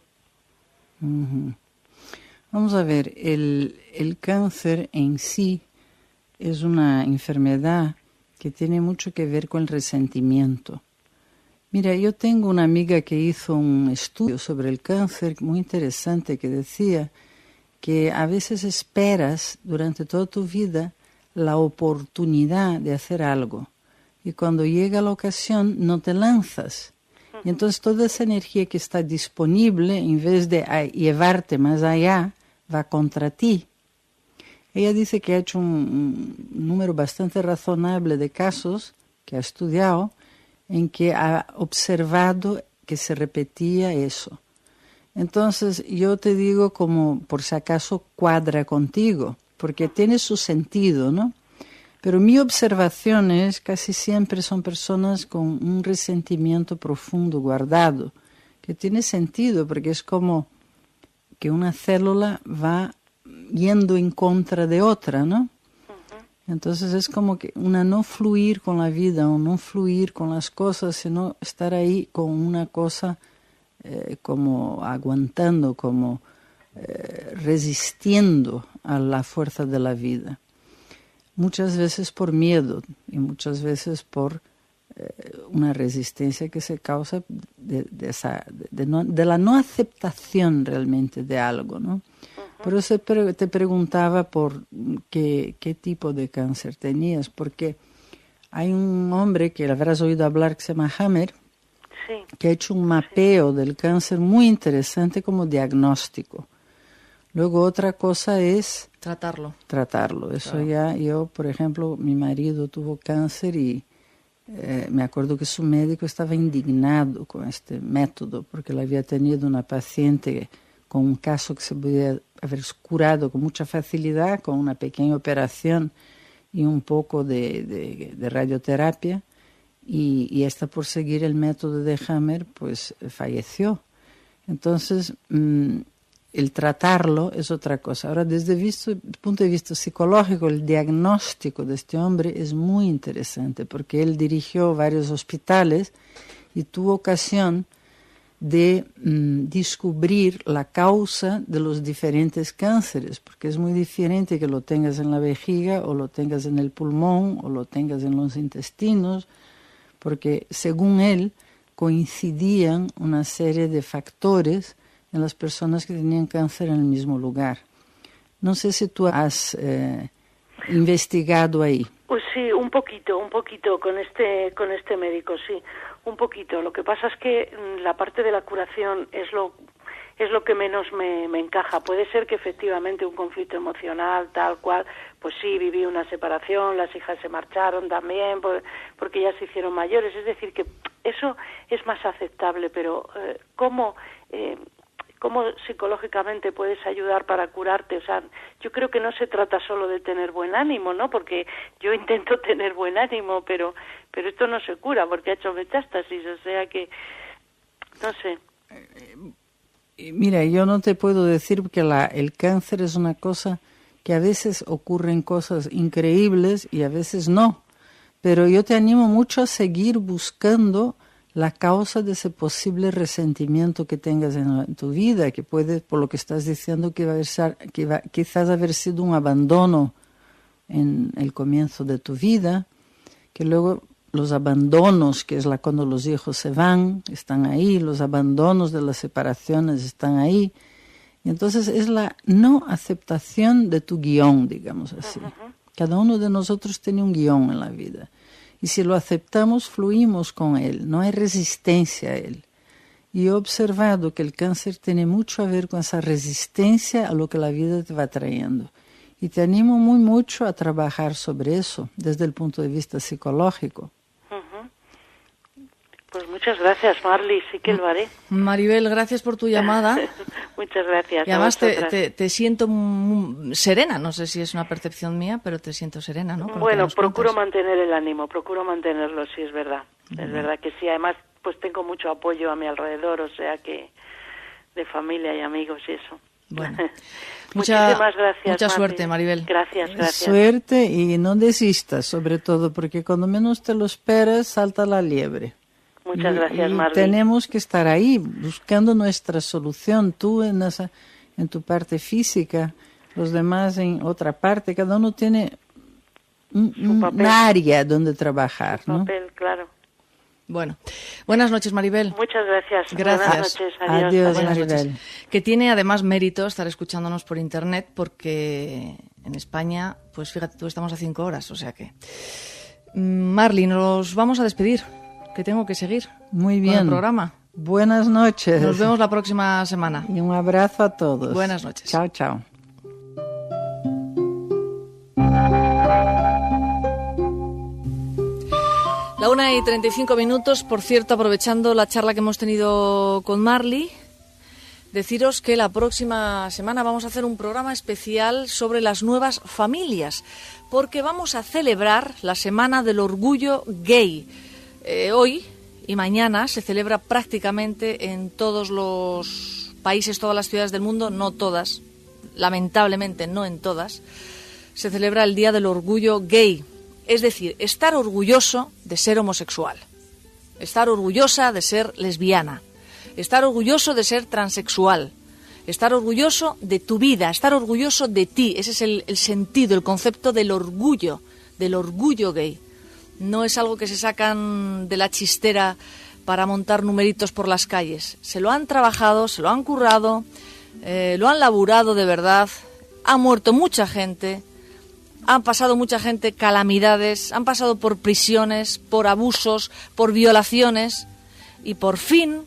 Vamos a ver, el cáncer en sí es una enfermedad que tiene mucho que ver con el resentimiento. Mira, yo tengo una amiga que hizo un estudio sobre el cáncer muy interesante que decía que a veces esperas durante toda tu vida la oportunidad de hacer algo y cuando llega la ocasión no te lanzas. Y entonces toda esa energía que está disponible, en vez de llevarte más allá, va contra ti. Ella dice que ha hecho un número bastante razonable de casos que ha estudiado en que ha observado que se repetía eso. Entonces yo te digo como por si acaso cuadra contigo, porque tiene su sentido, ¿no? Pero mi observación es casi siempre son personas con un resentimiento profundo guardado, que tiene sentido porque es como que una célula va yendo en contra de otra, ¿no? Entonces es como que una no fluir con la vida o no fluir con las cosas, sino estar ahí con una cosa como aguantando, como resistiendo a la fuerza de la vida. Muchas veces por miedo y muchas veces por una resistencia que se causa de la no aceptación realmente de algo, ¿no? Por eso te preguntaba por qué tipo de cáncer tenías, porque hay un hombre que habrás oído hablar que se llama Hammer, sí, que ha hecho un mapeo del cáncer muy interesante como diagnóstico. Luego otra cosa es tratarlo. Eso claro. Ya yo, por ejemplo, mi marido tuvo cáncer y me acuerdo que su médico estaba indignado con este método porque le había tenido una paciente con un caso que se podía haber curado con mucha facilidad, con una pequeña operación y un poco de radioterapia, y esta por seguir el método de Hammer, pues falleció. Entonces, el tratarlo es otra cosa. Ahora, desde el punto de vista psicológico, el diagnóstico de este hombre es muy interesante, porque él dirigió varios hospitales y tuvo ocasión de descubrir la causa de los diferentes cánceres, porque es muy diferente que lo tengas en la vejiga o lo tengas en el pulmón o lo tengas en los intestinos, porque según él coincidían una serie de factores en las personas que tenían cáncer en el mismo lugar. No sé si tú has investigado ahí. Pues sí, un poquito con este médico, sí, un poquito. Lo que pasa es que la parte de la curación es es lo que menos me encaja. Puede ser que efectivamente un conflicto emocional, tal cual, pues sí, viví una separación, las hijas se marcharon también, porque ya se hicieron mayores, es decir, que eso es más aceptable, pero ¿cómo psicológicamente puedes ayudar para curarte? O sea, yo creo que no se trata solo de tener buen ánimo, ¿no? Porque yo intento tener buen ánimo, pero esto no se cura porque ha hecho metástasis, o sea que, no sé. Mira, yo no te puedo decir porque el cáncer es una cosa que a veces ocurren cosas increíbles y a veces no, pero yo te animo mucho a seguir buscando la causa de ese posible resentimiento que tengas en tu vida, que puede, por lo que estás diciendo, que va quizás haber sido un abandono en el comienzo de tu vida, que luego los abandonos, que es cuando los hijos se van, están ahí, los abandonos de las separaciones están ahí. Y entonces es la no aceptación de tu guión, digamos así. Uh-huh. Cada uno de nosotros tiene un guión en la vida. Y si lo aceptamos, fluimos con él, no hay resistencia a él. Y he observado que el cáncer tiene mucho a ver con esa resistencia a lo que la vida te va trayendo. Y te animo mucho a trabajar sobre eso desde el punto de vista psicológico. Pues muchas gracias, Marly, sí que lo haré. Maribel, gracias por tu llamada. Muchas gracias. Y además te siento serena, no sé si es una percepción mía, pero te siento serena, ¿no? Bueno, procuro mantener el ánimo, procuro mantenerlo, sí, es verdad. Es verdad que sí, además pues tengo mucho apoyo a mi alrededor, o sea que de familia y amigos y eso. Bueno. Muchísimas gracias. Mucha suerte, Maribel. Gracias. Suerte y no desistas, sobre todo, porque cuando menos te lo esperas, salta la liebre. Muchas gracias, Marly. Tenemos que estar ahí buscando nuestra solución, tú en tu parte física, los demás en otra parte, cada uno tiene un área donde trabajar, ¿no? Papel, claro. Bueno, buenas noches, Maribel. Muchas gracias. Gracias. Buenas noches. Adiós, buenas Maribel. Noches. Que tiene además mérito estar escuchándonos por internet porque en España, pues fíjate tú, estamos a 5 horas, o sea que... Marly, nos vamos a despedir, que tengo que seguir. Muy bien. Con el programa. Buenas noches. Nos vemos la próxima semana. Y un abrazo a todos. Buenas noches. Chao, chao. La 1:35, por cierto, aprovechando la charla que hemos tenido con Marly, deciros que la próxima semana vamos a hacer un programa especial sobre las nuevas familias, porque vamos a celebrar la Semana del Orgullo Gay. Hoy y mañana se celebra prácticamente en todos los países, todas las ciudades del mundo, no todas, lamentablemente no en todas, se celebra el Día del Orgullo Gay. Es decir, estar orgulloso de ser homosexual, estar orgullosa de ser lesbiana, estar orgulloso de ser transexual, estar orgulloso de tu vida, estar orgulloso de ti. Ese es el sentido, el concepto del orgullo gay. No es algo que se sacan de la chistera para montar numeritos por las calles. Se lo han trabajado, se lo han currado, lo han laburado de verdad, ha muerto mucha gente. Han pasado mucha gente calamidades, han pasado por prisiones, por abusos, por violaciones y por fin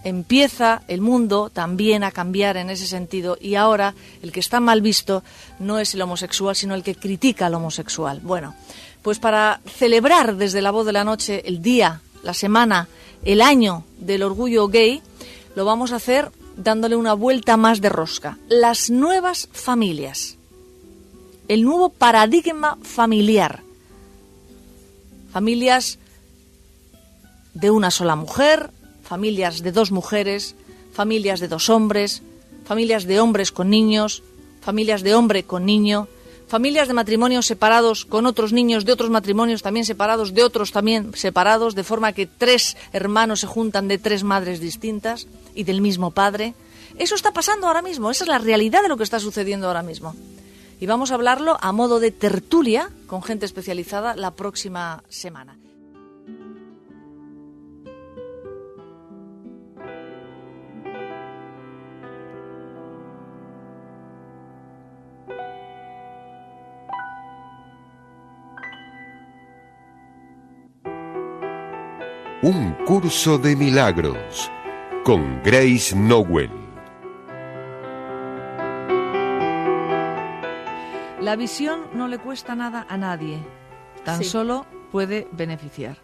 empieza el mundo también a cambiar en ese sentido y ahora el que está mal visto no es el homosexual sino el que critica al homosexual. Bueno, pues para celebrar desde La Voz de la Noche el día, la semana, el año del orgullo gay, lo vamos a hacer dándole una vuelta más de rosca. Las nuevas familias. El nuevo paradigma familiar. Familias de una sola mujer, familias de 2 mujeres, familias de 2 hombres, familias de hombres con niños, familias de hombre con niño, familias de matrimonios separados con otros niños de otros matrimonios también separados, de otros también separados, de forma que 3 hermanos se juntan de 3 madres distintas y del mismo padre. Eso está pasando ahora mismo, esa es la realidad de lo que está sucediendo ahora mismo. Y vamos a hablarlo a modo de tertulia con gente especializada la próxima semana. Un curso de milagros con Grace Nowell. La visión no le cuesta nada a nadie, tan solo puede beneficiar.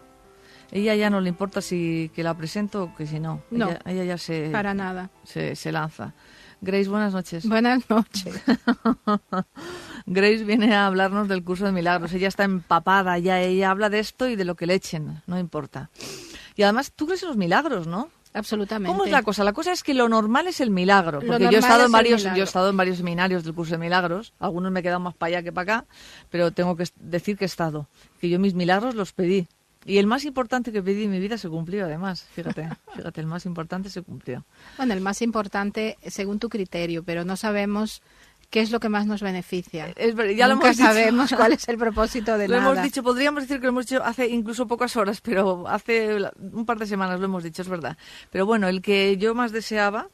Ella ya no le importa si que la presento o que si no. No, ella ya se... para nada. Se lanza. Grace, buenas noches. Buenas noches. Grace viene a hablarnos del curso de milagros. Ella está empapada, ya ella habla de esto y de lo que le echen, no importa. Y además, tú crees en los milagros, ¿no? Absolutamente. ¿Cómo es la cosa? La cosa es que lo normal es el milagro. Porque yo he estado en varios seminarios del curso de milagros. Algunos me he quedado más para allá que para acá, pero tengo que decir que he estado. Que yo mis milagros los pedí. Y el más importante que pedí en mi vida se cumplió, además. Fíjate, el más importante se cumplió. Bueno, el más importante según tu criterio, pero no sabemos qué es lo que más nos beneficia. Nunca sabemos cuál es el propósito de nada. Lo hemos dicho, podríamos decir que lo hemos dicho hace incluso pocas horas, pero hace un par de semanas lo hemos dicho, es verdad. Pero bueno, el que yo más deseaba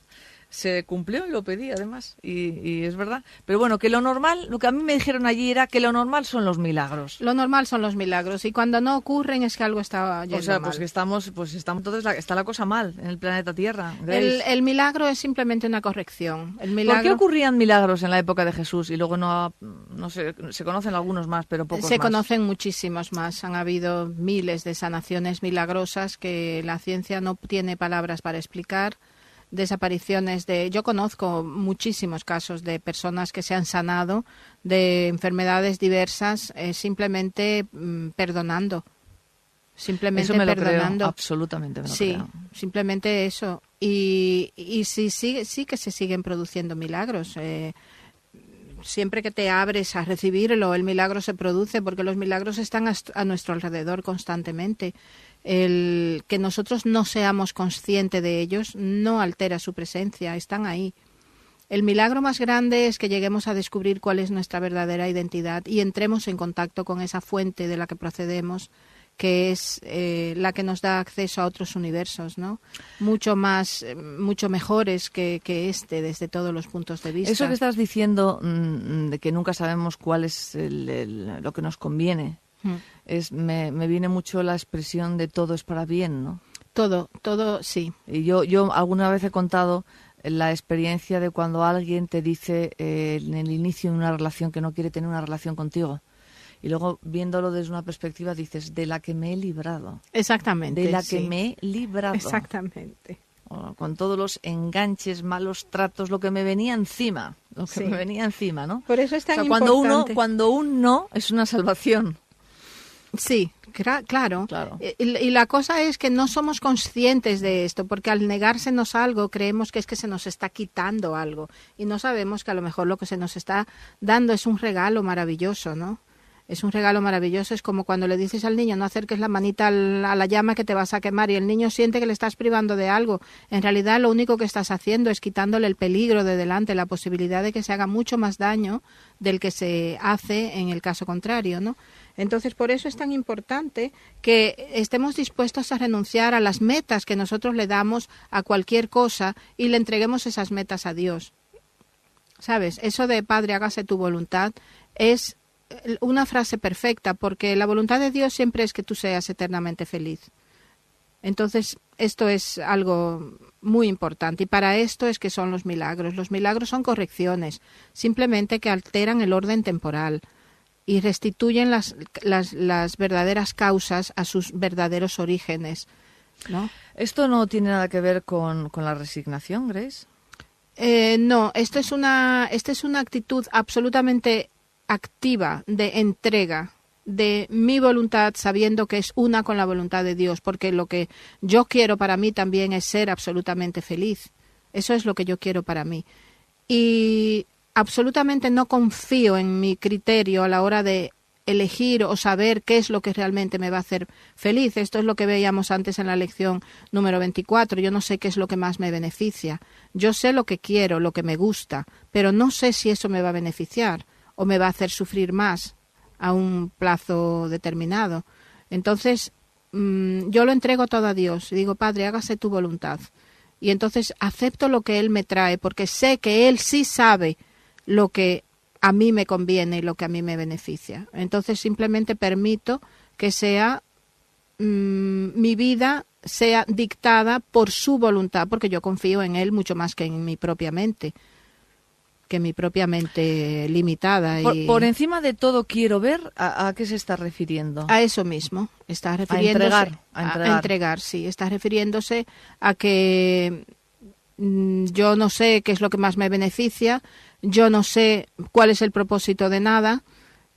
se cumplió y lo pedí además, y es verdad. Pero bueno, que lo normal, lo que a mí me dijeron allí era que lo normal son los milagros. Lo normal son los milagros, y cuando no ocurren es que algo está yendo mal. O sea, pues que estamos entonces está la cosa mal en el planeta Tierra. El milagro es simplemente una corrección. ¿Por qué ocurrían milagros en la época de Jesús y luego no sé, se conocen algunos más, pero pocos más? Se conocen muchísimos más. Han habido miles de sanaciones milagrosas que la ciencia no tiene palabras para explicar. Desapariciones yo conozco muchísimos casos de personas que se han sanado de enfermedades diversas simplemente perdonando. Simplemente eso me lo perdonando. Creo, absolutamente me lo creo. Simplemente eso. Y sí que se siguen produciendo milagros. Siempre que te abres a recibirlo, el milagro se produce, porque los milagros están a nuestro alrededor constantemente. El que nosotros no seamos conscientes de ellos no altera su presencia, están ahí. El milagro más grande es que lleguemos a descubrir cuál es nuestra verdadera identidad y entremos en contacto con esa fuente de la que procedemos, que es la que nos da acceso a otros universos, ¿no? Mucho mejores que desde todos los puntos de vista. Eso que estás diciendo de que nunca sabemos cuál es lo que nos conviene, me viene mucho la expresión de todo es para bien, ¿no? Todo, sí. Y yo alguna vez he contado la experiencia de cuando alguien te dice en el inicio de una relación que no quiere tener una relación contigo. Y luego, viéndolo desde una perspectiva, dices, de la que me he librado. Exactamente. De la que me he librado. Exactamente. Con todos los enganches, malos tratos, lo que me venía encima. Me venía encima, ¿no? Por eso es tan importante. Cuando un no es una salvación. Sí, claro. Y la cosa es que no somos conscientes de esto, porque al negársenos algo creemos que es que se nos está quitando algo. Y no sabemos que a lo mejor lo que se nos está dando es un regalo maravilloso, ¿no? Es un regalo maravilloso. Es como cuando le dices al niño no acerques la manita a la llama que te vas a quemar, y el niño siente que le estás privando de algo. En realidad lo único que estás haciendo es quitándole el peligro de delante, la posibilidad de que se haga mucho más daño del que se hace en el caso contrario, ¿no? Entonces, por eso es tan importante que estemos dispuestos a renunciar a las metas que nosotros le damos a cualquier cosa y le entreguemos esas metas a Dios. ¿Sabes? Eso de Padre, hágase tu voluntad es una frase perfecta, porque la voluntad de Dios siempre es que tú seas eternamente feliz. Entonces, esto es algo muy importante, y para esto es que son los milagros. Los milagros son correcciones, simplemente que alteran el orden temporal y restituyen las verdaderas causas a sus verdaderos orígenes, ¿no? ¿Esto no tiene nada que ver con la resignación, Grace? No, esta es una actitud absolutamente activa de entrega de mi voluntad, sabiendo que es una con la voluntad de Dios, porque lo que yo quiero para mí también es ser absolutamente feliz. Eso es lo que yo quiero para mí. Y absolutamente no confío en mi criterio a la hora de elegir o saber qué es lo que realmente me va a hacer feliz. Esto es lo que veíamos antes en la lección número 24. Yo no sé qué es lo que más me beneficia. Yo sé lo que quiero, lo que me gusta, pero no sé si eso me va a beneficiar o me va a hacer sufrir más a un plazo determinado. Entonces, yo lo entrego todo a Dios y digo, Padre, hágase tu voluntad. Y entonces acepto lo que Él me trae, porque sé que Él sí sabe lo que a mí me conviene y lo que a mí me beneficia. Entonces simplemente permito que sea mi vida sea dictada por su voluntad, porque yo confío en Él mucho más que en mi propia mente. que mi propia mente limitada. Por encima de todo quiero ver, ¿a qué se está refiriendo? A eso mismo, está refiriéndose a entregar, sí, está refiriéndose a que yo no sé qué es lo que más me beneficia, yo no sé cuál es el propósito de nada.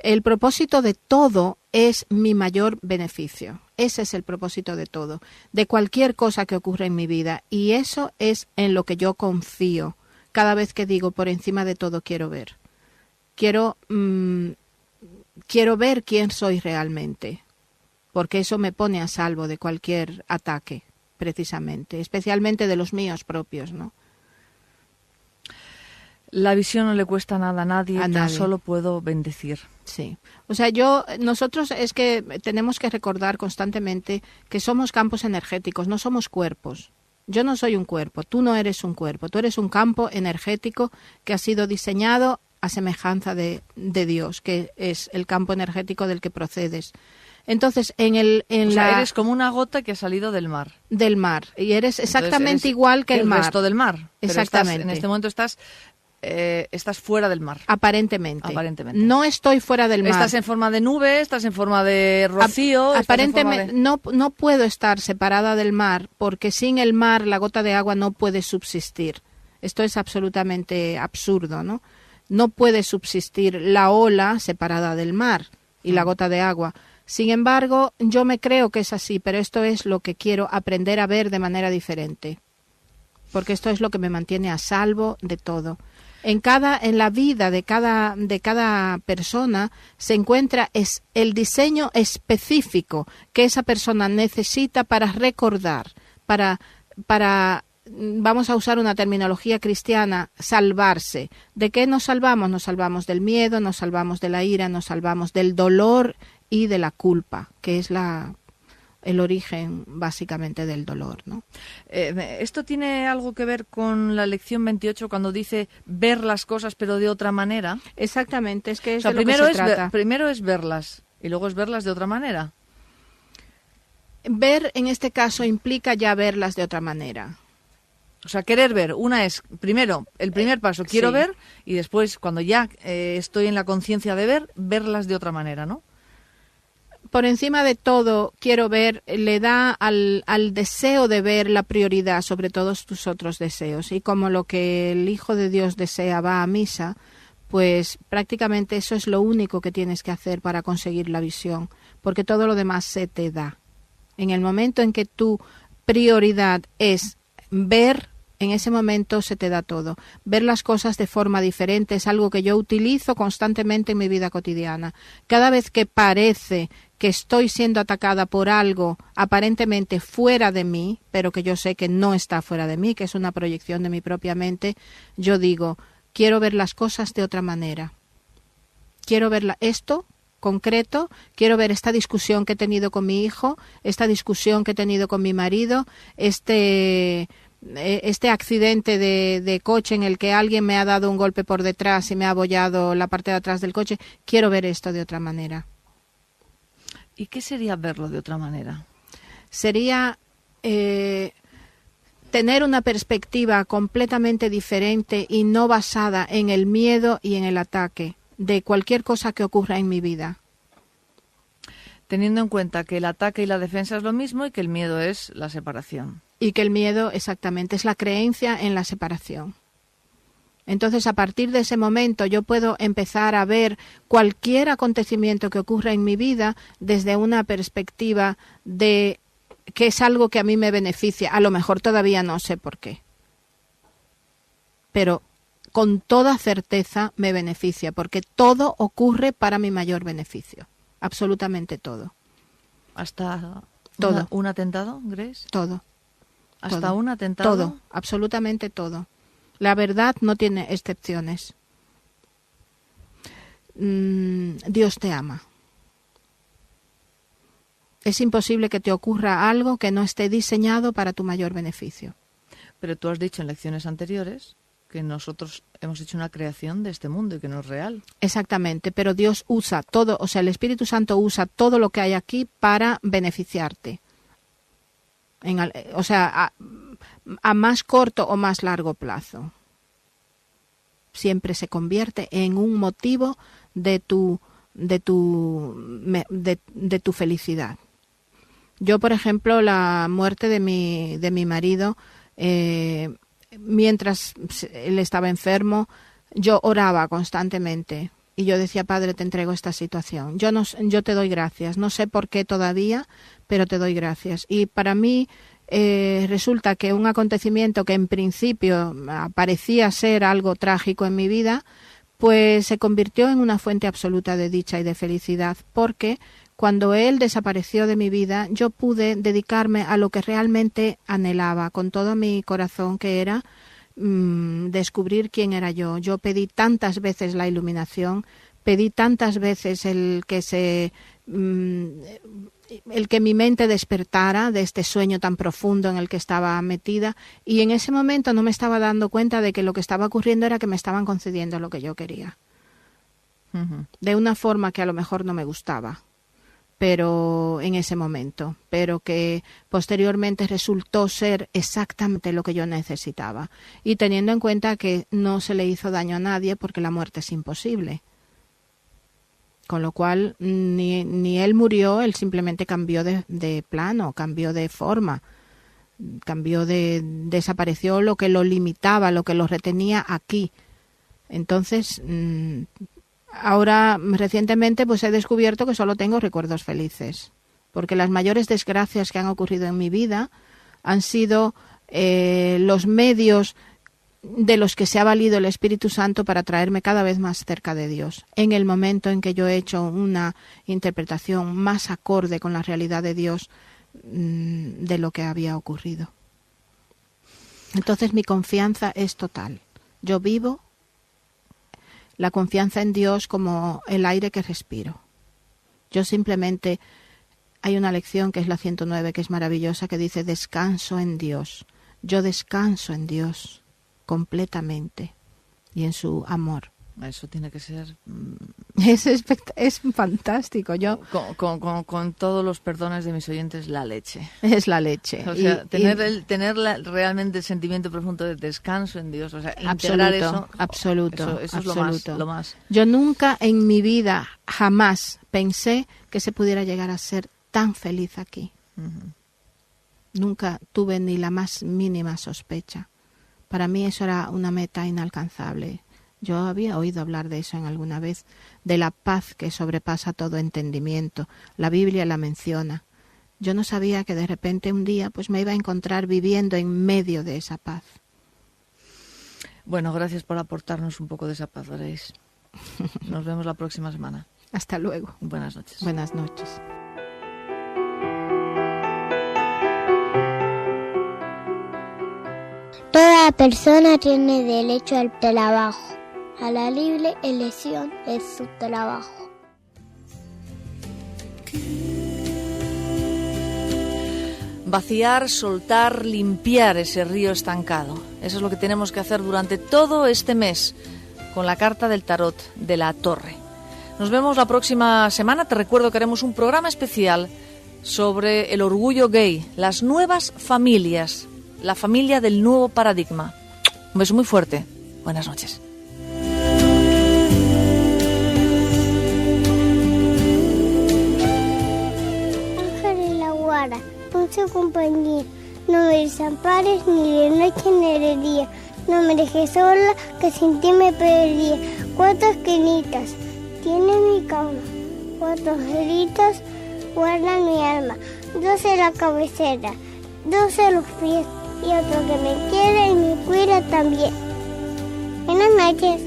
El propósito de todo es mi mayor beneficio. Ese es el propósito de todo, de cualquier cosa que ocurra en mi vida. Y eso es en lo que yo confío. Cada vez que digo por encima de todo quiero ver. Quiero ver quién soy realmente. Porque eso me pone a salvo de cualquier ataque, precisamente. Especialmente de los míos propios, ¿no? La visión no le cuesta nada a nadie, tan solo puedo bendecir. Sí. O sea, nosotros es que tenemos que recordar constantemente que somos campos energéticos, no somos cuerpos. Yo no soy un cuerpo, tú no eres un cuerpo, tú eres un campo energético que ha sido diseñado a semejanza de Dios, que es el campo energético del que procedes. Entonces, eres como una gota que ha salido del mar. Del mar, y eres exactamente igual que el mar. El resto del mar. Exactamente. En este momento estás fuera del mar. Aparentemente. No estoy fuera del mar. Estás en forma de nube, estás en forma de rocío. Aparentemente no puedo estar separada del mar porque sin el mar la gota de agua no puede subsistir. Esto es absolutamente absurdo, ¿no? No puede subsistir la ola separada del mar y la gota de agua. Sin embargo, yo me creo que es así, pero esto es lo que quiero aprender a ver de manera diferente. Porque esto es lo que me mantiene a salvo de todo. En la vida de cada persona se encuentra el diseño específico que esa persona necesita para recordar, para vamos a usar una terminología cristiana, salvarse. ¿De qué nos salvamos? Nos salvamos del miedo, nos salvamos de la ira, nos salvamos del dolor y de la culpa, que es el origen básicamente del dolor, ¿no? ¿Esto tiene algo que ver con la lección 28 cuando dice ver las cosas pero de otra manera? Exactamente, es que es de lo que se trata. Primero es verlas y luego es verlas de otra manera. Ver en este caso implica ya verlas de otra manera. O sea, querer ver. Una es, primero, el primer paso, quiero ver, y después, cuando ya estoy en la conciencia de ver, verlas de otra manera, ¿no? Por encima de todo, quiero ver, le da al deseo de ver la prioridad sobre todos tus otros deseos. Y como lo que el Hijo de Dios desea va a misa, pues prácticamente eso es lo único que tienes que hacer para conseguir la visión, porque todo lo demás se te da. En el momento en que tu prioridad es ver, en ese momento se te da todo. Ver las cosas de forma diferente es algo que yo utilizo constantemente en mi vida cotidiana. Cada vez que parece que estoy siendo atacada por algo aparentemente fuera de mí, pero que yo sé que no está fuera de mí, que es una proyección de mi propia mente, yo digo, quiero ver las cosas de otra manera. Quiero ver esto concreto, quiero ver esta discusión que he tenido con mi hijo, esta discusión que he tenido con mi marido, este accidente de coche en el que alguien me ha dado un golpe por detrás y me ha abollado la parte de atrás del coche. Quiero ver esto de otra manera. ¿Y qué sería verlo de otra manera? Sería tener una perspectiva completamente diferente y no basada en el miedo y en el ataque de cualquier cosa que ocurra en mi vida. Teniendo en cuenta que el ataque y la defensa es lo mismo y que el miedo es la separación. Y que el miedo, exactamente, es la creencia en la separación. Entonces, a partir de ese momento, yo puedo empezar a ver cualquier acontecimiento que ocurra en mi vida desde una perspectiva de que es algo que a mí me beneficia. A lo mejor todavía no sé por qué. Pero con toda certeza me beneficia, porque todo ocurre para mi mayor beneficio. Absolutamente todo. ¿Hasta todo. un atentado, Grace? Todo. ¿Hasta todo. un atentado? Todo, absolutamente todo. La verdad no tiene excepciones. Dios te ama. Es imposible que te ocurra algo que no esté diseñado para tu mayor beneficio. Pero tú has dicho en lecciones anteriores que nosotros hemos hecho una creación de este mundo y que no es real. Exactamente, pero Dios usa todo, o sea, el Espíritu Santo usa todo lo que hay aquí para beneficiarte. A más corto o más largo plazo. siempre se convierte en un motivo de tu felicidad. Yo, por ejemplo, la muerte de mi marido, mientras él estaba enfermo, yo oraba constantemente y yo decía: Padre, te entrego esta situación. Yo te doy gracias. No sé por qué todavía, pero te doy gracias. Y para mí resulta que un acontecimiento que en principio parecía ser algo trágico en mi vida, pues se convirtió en una fuente absoluta de dicha y de felicidad, porque cuando él desapareció de mi vida, yo pude dedicarme a lo que realmente anhelaba con todo mi corazón, que era descubrir quién era yo. Yo pedí tantas veces la iluminación, pedí tantas veces el que mi mente despertara de este sueño tan profundo en el que estaba metida, y en ese momento no me estaba dando cuenta de que lo que estaba ocurriendo era que me estaban concediendo lo que yo quería. De una forma que a lo mejor no me gustaba, pero en ese momento, pero que posteriormente resultó ser exactamente lo que yo necesitaba, y teniendo en cuenta que no se le hizo daño a nadie, porque la muerte es imposible. Con lo cual ni él murió, él simplemente cambió de plano, cambió de forma, desapareció lo que lo limitaba, lo que lo retenía aquí. Entonces, ahora recientemente pues he descubierto que solo tengo recuerdos felices, porque las mayores desgracias que han ocurrido en mi vida han sido los medios de los que se ha valido el Espíritu Santo para traerme cada vez más cerca de Dios, en el momento en que yo he hecho una interpretación más acorde con la realidad de Dios de lo que había ocurrido. Entonces mi confianza es total. Yo vivo la confianza en Dios como el aire que respiro. Yo simplemente, hay una lección que es la 109, que es maravillosa, que dice: descanso en Dios. Yo descanso en Dios completamente y en su amor. Eso tiene que ser... Es fantástico. Yo con todos los perdones de mis oyentes, la leche. Es la leche. O sea, tener realmente el sentimiento profundo de descanso en Dios, o sea, integrar eso. Absoluto. Eso es lo más. Yo nunca en mi vida, jamás pensé que se pudiera llegar a ser tan feliz aquí. Nunca tuve ni la más mínima sospecha. Para mí eso era una meta inalcanzable. Yo había oído hablar de eso en alguna vez, de la paz que sobrepasa todo entendimiento. La Biblia la menciona. Yo no sabía que de repente un día pues me iba a encontrar viviendo en medio de esa paz. Bueno, gracias por aportarnos un poco de esa paz, Grace. Nos vemos la próxima semana. Hasta luego. Buenas noches. Buenas noches. Toda persona tiene derecho al trabajo. A la libre elección es su trabajo. Vaciar, soltar, limpiar ese río estancado. Eso es lo que tenemos que hacer durante todo este mes con la carta del tarot de la Torre. Nos vemos la próxima semana. Te recuerdo que haremos un programa especial sobre el orgullo gay, las nuevas familias, la familia del nuevo paradigma. Un beso muy fuerte. Buenas noches. Con su compañía, no me desampares ni de noche ni de día, no me dejes sola que sin ti me perdería. 4 esquinitas tiene mi cama, 4 angelitos guardan mi alma, 2 en la cabecera, 2 en los pies y otro que me quiere y me cuida también. Buenas noches.